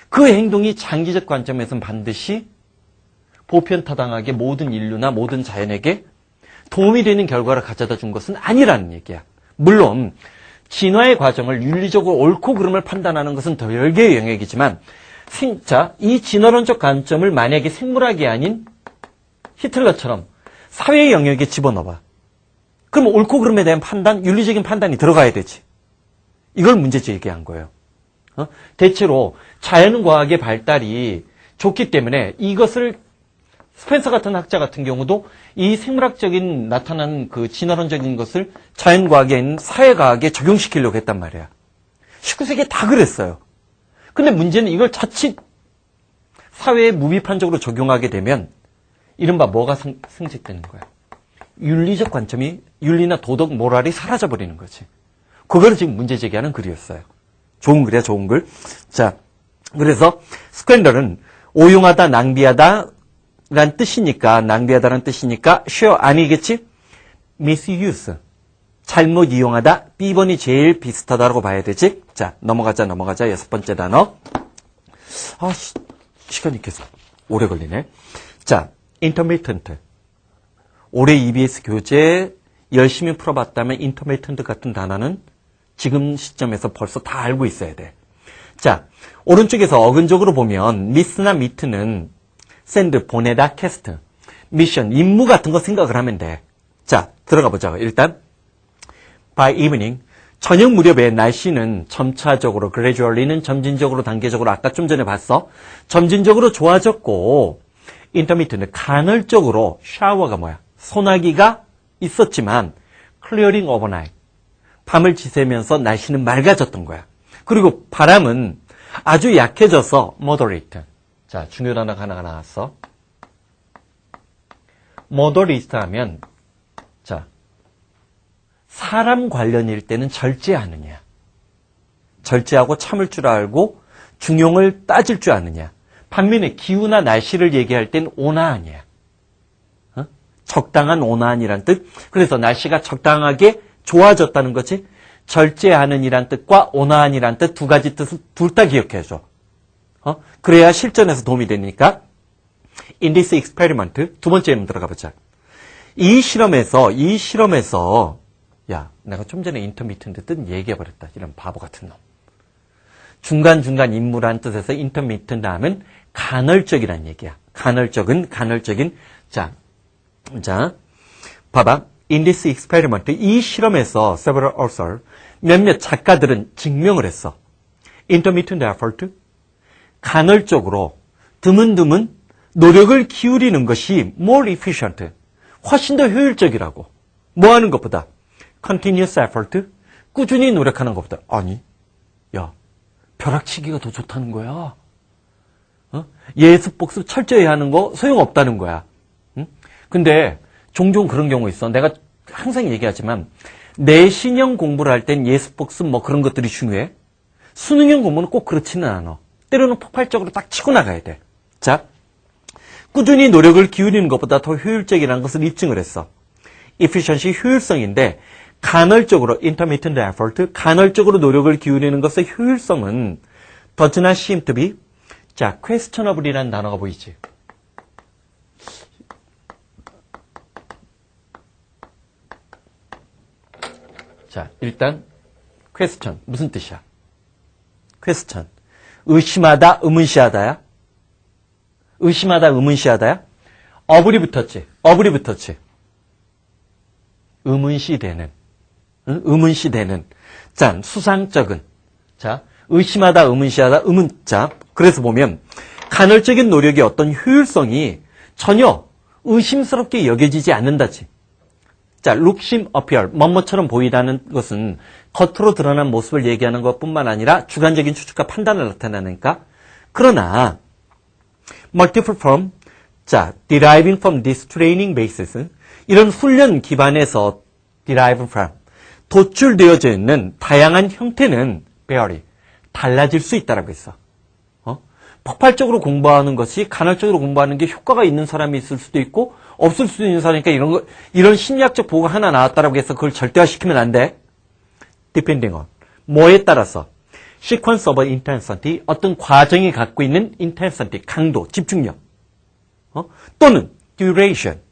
그 행동이 장기적 관점에서는 반드시 보편타당하게 모든 인류나 모든 자연에게 도움이 되는 결과를 가져다 준 것은 아니라는 얘기야. 물론 진화의 과정을 윤리적으로 옳고 그름을 판단하는 것은 더 별개의 영역이지만 이 진화론적 관점을 만약에 생물학이 아닌 히틀러처럼 사회의 영역에 집어넣어봐. 그럼 옳고 그름에 대한 판단, 윤리적인 판단이 들어가야 되지. 이걸 문제 제기한 거예요. 대체로 자연과학의 발달이 좋기 때문에 이것을 스펜서 같은 학자 같은 경우도 이 생물학적인 나타나는 그 진화론적인 것을 자연과학에 있는 사회과학에 적용시키려고 했단 말이야. 19세기에 다 그랬어요. 근데 문제는 이걸 자칫 사회에 무비판적으로 적용하게 되면 이른바 뭐가 승직되는 거야? 윤리적 관점이, 윤리나 도덕, 모랄이 사라져버리는 거지. 그거를 지금 문제 제기하는 글이었어요. 좋은 글이야, 좋은 글. 자, 그래서 스쾰들은 오용하다, 낭비하다 라는 뜻이니까, 낭비하다라는 뜻이니까 share 아니겠지? misuse. 잘못 이용하다. B번이 제일 비슷하다라고 봐야 되지? 자, 넘어가자. 6번째 단어. 시간이 계속 오래 걸리네. 자, intermittent. 올해 EBS 교재 열심히 풀어봤다면 intermittent 같은 단어는 지금 시점에서 벌써 다 알고 있어야 돼. 자, 오른쪽에서 어근적으로 보면 miss나 meet는 send, 보내다, cast, 미션, 임무 같은 거 생각을 하면 돼. 자, 들어가 보자. 일단 by evening, 저녁 무렵에 날씨는 점차적으로, gradually는 점진적으로, 단계적으로, 아까 좀 전에 봤어. 점진적으로 좋아졌고, intermittent, 간헐적으로 샤워가 뭐야? 소나기가 있었지만, clearing overnight, 밤을 지새면서 날씨는 맑아졌던 거야. 그리고 바람은 아주 약해져서 moderate. 자, 중요 단어가 하나가 나왔어. moderate 하면, 자, 사람 관련일 때는 절제하느냐. 절제하고 참을 줄 알고 중용을 따질 줄 아느냐. 반면에 기후나 날씨를 얘기할 땐 온화하냐. 적당한 온화한이란 뜻. 그래서 날씨가 적당하게 좋아졌다는 거지. 절제하는이란 뜻과 온화한이란 뜻 두 가지 뜻을 둘 다 기억해줘. 그래야 실전에서 도움이 되니까. In this experiment, 두 번째 예문 들어가 보자. 이 실험에서 야, 내가 좀 전에 intermittent 뜻 얘기해버렸다. 이런 바보 같은 놈. 중간중간 인물한 뜻에서 intermittent 하면 간헐적이란 얘기야. 간헐적인. 자, 봐봐. In this experiment, 이 실험에서 several authors, 몇몇 작가들은 증명을 했어. intermittent effort, 간헐적으로 드문드문 노력을 기울이는 것이 more efficient, 훨씬 더 효율적이라고. 뭐 하는 것보다 continuous effort, 꾸준히 노력하는 것보다. 아니, 야, 벼락치기가 더 좋다는 거야. 예습 복습 철저히 하는 거 소용없다는 거야. 근데 종종 그런 경우 있어. 내가 항상 얘기하지만 내신형 공부를 할 땐 예습 복습 뭐 그런 것들이 중요해. 수능형 공부는 꼭 그렇지는 않아. 때로는 폭발적으로 딱 치고 나가야 돼. 자, 꾸준히 노력을 기울이는 것보다 더 효율적이라는 것을 입증을 했어. efficiency 효율성인데 간헐적으로 intermittent effort, 간헐적으로 노력을 기울이는 것의 효율성은 does not seem to be, 자, questionable이라는 단어가 보이지. 자, 일단 question 무슨 뜻이야? question 의심하다, 의문시하다야? 의심하다, 의문시하다야? 어불이 붙었지. 의문시되는. 응? 의문시되는. 자, 수상적은. 자, 의심하다, 의문시하다, 의문자. 그래서 보면 간헐적인 노력의 어떤 효율성이 전혀 의심스럽게 여겨지지 않는다지. 자, look, seem, appear, 뭐뭐처럼 보이다는 것은 겉으로 드러난 모습을 얘기하는 것뿐만 아니라 주관적인 추측과 판단을 나타내니까. 그러나 multiple from, 자, deriving from this training basis, 이런 훈련 기반에서 derive from, 도출되어져 있는 다양한 형태는 vary, 달라질 수 있다라고 했어. 폭발적으로 공부하는 것이 간헐적으로 공부하는 게 효과가 있는 사람이 있을 수도 있고 없을 수도 있는 사람이니까 이런 심리학적 보고가 하나 나왔다라고 해서 그걸 절대화시키면 안 돼. depending on, 뭐에 따라서 sequence of intensity, 어떤 과정이 갖고 있는 intensity, 강도, 집중력, 또는 duration,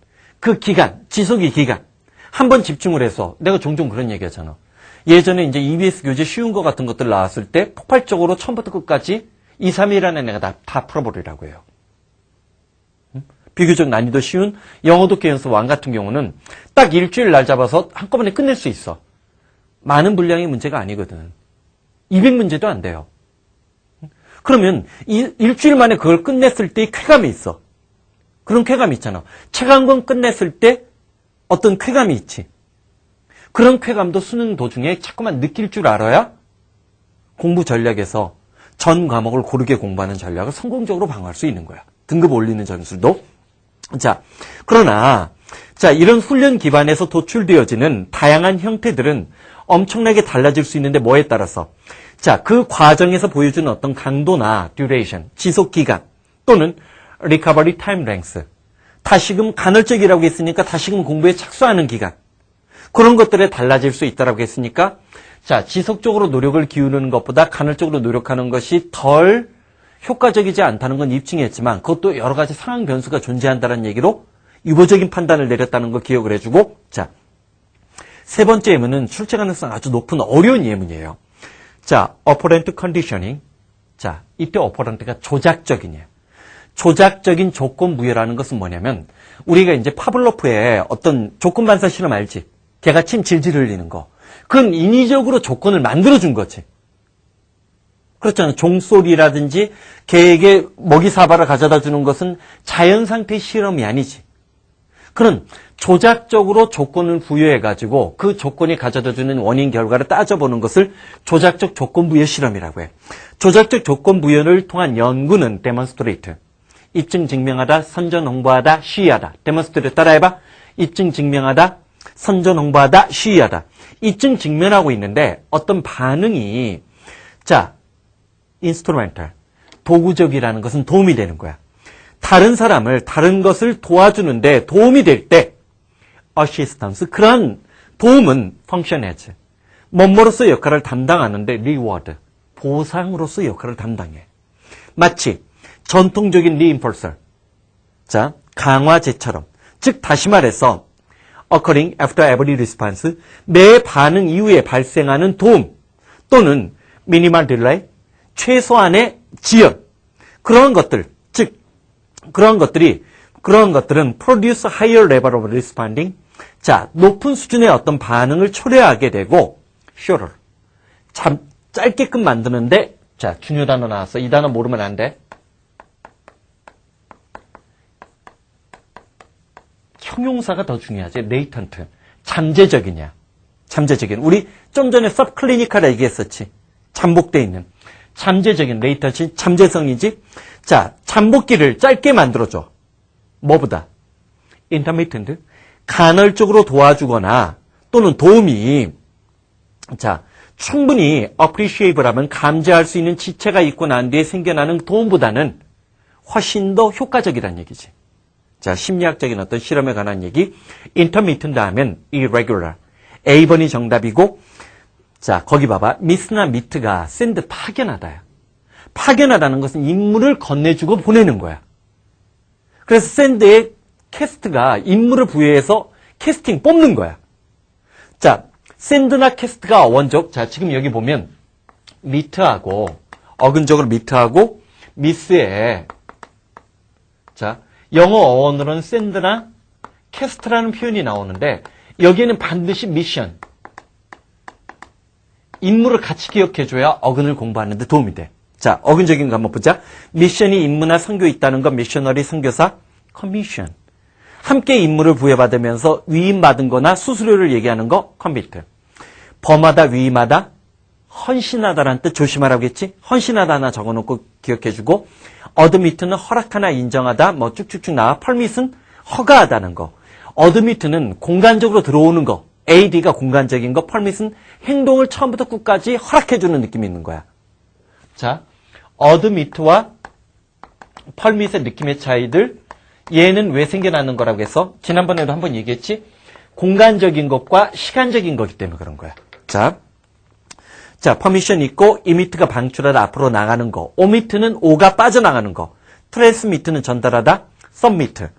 그 기간, 지속의 기간. 한번 집중을 해서 내가 종종 그런 얘기 하잖아. 예전에 이제 EBS 교재 쉬운 거 같은 것들 나왔을 때 폭발적으로 처음부터 끝까지 2, 3일 안에 내가 다 풀어버리라고 해요. 비교적 난이도 쉬운 영어 독해 연습 왕 같은 경우는 딱 일주일 날 잡아서 한꺼번에 끝낼 수 있어. 많은 분량의 문제가 아니거든. 200문제도 안 돼요. 그러면 일주일 만에 그걸 끝냈을 때의 쾌감이 있어. 그런 쾌감이 있잖아. 책 한 권 끝냈을 때 어떤 쾌감이 있지. 그런 쾌감도 수능 도중에 자꾸만 느낄 줄 알아야 공부 전략에서 전 과목을 고르게 공부하는 전략을 성공적으로 방어할 수 있는 거야. 등급 올리는 점수도. 자, 그러나 자, 이런 훈련 기반에서 도출되어지는 다양한 형태들은 엄청나게 달라질 수 있는데 뭐에 따라서? 자, 그 과정에서 보여주는 어떤 강도나 duration, 지속 기간 또는 recovery time length, 다시금 간헐적이라고 했으니까 다시금 공부에 착수하는 기간, 그런 것들에 달라질 수 있다고 했으니까 자, 지속적으로 노력을 기울이는 것보다 간헐적으로 노력하는 것이 덜 효과적이지 않다는 건 입증했지만 그것도 여러 가지 상황 변수가 존재한다는 얘기로 유보적인 판단을 내렸다는 거 기억을 해주고, 자, 세 번째 예문은 출제 가능성 아주 높은 어려운 예문이에요. 자, operant conditioning. 자, 이때 operant가 조작적이냐. 조작적인 조건 부여라는 것은 뭐냐면 우리가 이제 파블로프의 어떤 조건 반사 실험 알지? 걔가 침 질질 흘리는 거. 그건 인위적으로 조건을 만들어준 거지. 그렇잖아. 종소리라든지 개에게 먹이 사발을 가져다 주는 것은 자연 상태의 실험이 아니지. 그런 조작적으로 조건을 부여해가지고 그 조건이 가져다 주는 원인 결과를 따져보는 것을 조작적 조건 부여 실험이라고 해. 조작적 조건 부여를 통한 연구는 demonstrate. 입증 증명하다, 선전 홍보하다, 시위하다. demonstrate 따라해봐. 입증 증명하다, 선전 홍보하다, 시위하다. 입증 증명하고 있는데 어떤 반응이 instrumental, 도구적이라는 것은 도움이 되는 거야. 다른 사람을, 다른 것을 도와주는데 도움이 될 때 assistance, 그런 도움은 function as, 뭐뭐로서 역할을 담당하는데 reward, 보상으로서 역할을 담당해. 마치 전통적인 reinforcer, 강화제처럼. 즉 다시 말해서 occurring after every response, 매 반응 이후에 발생하는 도움 또는 minimal delay, 최소한의 지연, 그런 것들, 즉 그런 것들은 produce higher level of responding, 높은 수준의 어떤 반응을 초래하게 되고 shorter, 짧게끔 만드는데, 중요 단어 나왔어. 이 단어 모르면 안 돼. 형용사가 더 중요하지. latent, 잠재적이냐. 잠재적인. 우리 좀 전에 subclinical 얘기했었지. 잠복돼 있는. 잠재적인 latent, 잠재성이지. 잠복기를 짧게 만들어줘. 뭐보다? intermittent, 간헐적으로 도와주거나 또는 도움이 충분히 appreciable하면 감지할 수 있는 지체가 있고 난 뒤에 생겨나는 도움보다는 훨씬 더 효과적이라는 얘기지. 심리학적인 어떤 실험에 관한 얘기. intermittent 하면 irregular. A번이 정답이고, 거기 봐봐. miss나 meet가 send, 파견하다야. 파견하다는 것은 임무를 건네주고 보내는 거야. 그래서 send의 캐스트가 임무를 부여해서 캐스팅 뽑는 거야. send나 캐스트가 원적. 지금 여기 보면 meet하고 어근적으로 meet하고 miss에 영어 어원으로는 send나 캐스트라는 표현이 나오는데 여기에는 반드시 미션, 임무를 같이 기억해줘야 어근을 공부하는 데 도움이 돼. 어근적인 거 한번 보자. 미션이 임무나 선교에 있다는 건 미셔너리 선교사, 커미션. 함께 임무를 부여받으면서 위임받은 거나 수수료를 얘기하는 거, 커미트. 범하다, 위임하다, 헌신하다라는 뜻 조심하라고 했지? 헌신하다 하나 적어놓고 기억해주고, 어드미트는 허락하나 인정하다, 쭉쭉쭉 나와. 펄밋은 허가하다는 거. 어드미트는 공간적으로 들어오는 거. AD가 공간적인 거. 펄밋은 행동을 처음부터 끝까지 허락해주는 느낌이 있는 거야. 어드미트와 펄밋의 느낌의 차이들, 얘는 왜 생겨나는 거라고 해서 지난번에도 한번 얘기했지? 공간적인 것과 시간적인 거기 때문에 그런 거야. 퍼미션 있고, 이미트가 방출하다 앞으로 나가는 거. 오미트는 오가 빠져나가는 거. 트랜스미트는 전달하다. 썸미트.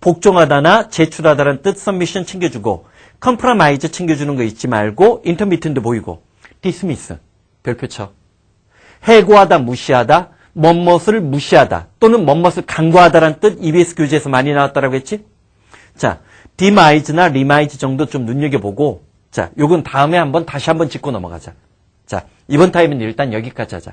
복종하다나 제출하다라는 뜻, 썸미션 챙겨주고, 컴프라마이즈 챙겨주는 거 잊지 말고, 인터미트도 보이고, 디스미스. 별표 쳐. 해고하다, 무시하다, 멋멋을 무시하다, 또는 멋멋을 간과하다라는 뜻, EBS 교재에서 많이 나왔다라고 했지? 디마이즈나 리마이즈 정도 좀 눈여겨보고, 요건 다음에 다시 한번 짚고 넘어가자. 이번 타임은 일단 여기까지 하자.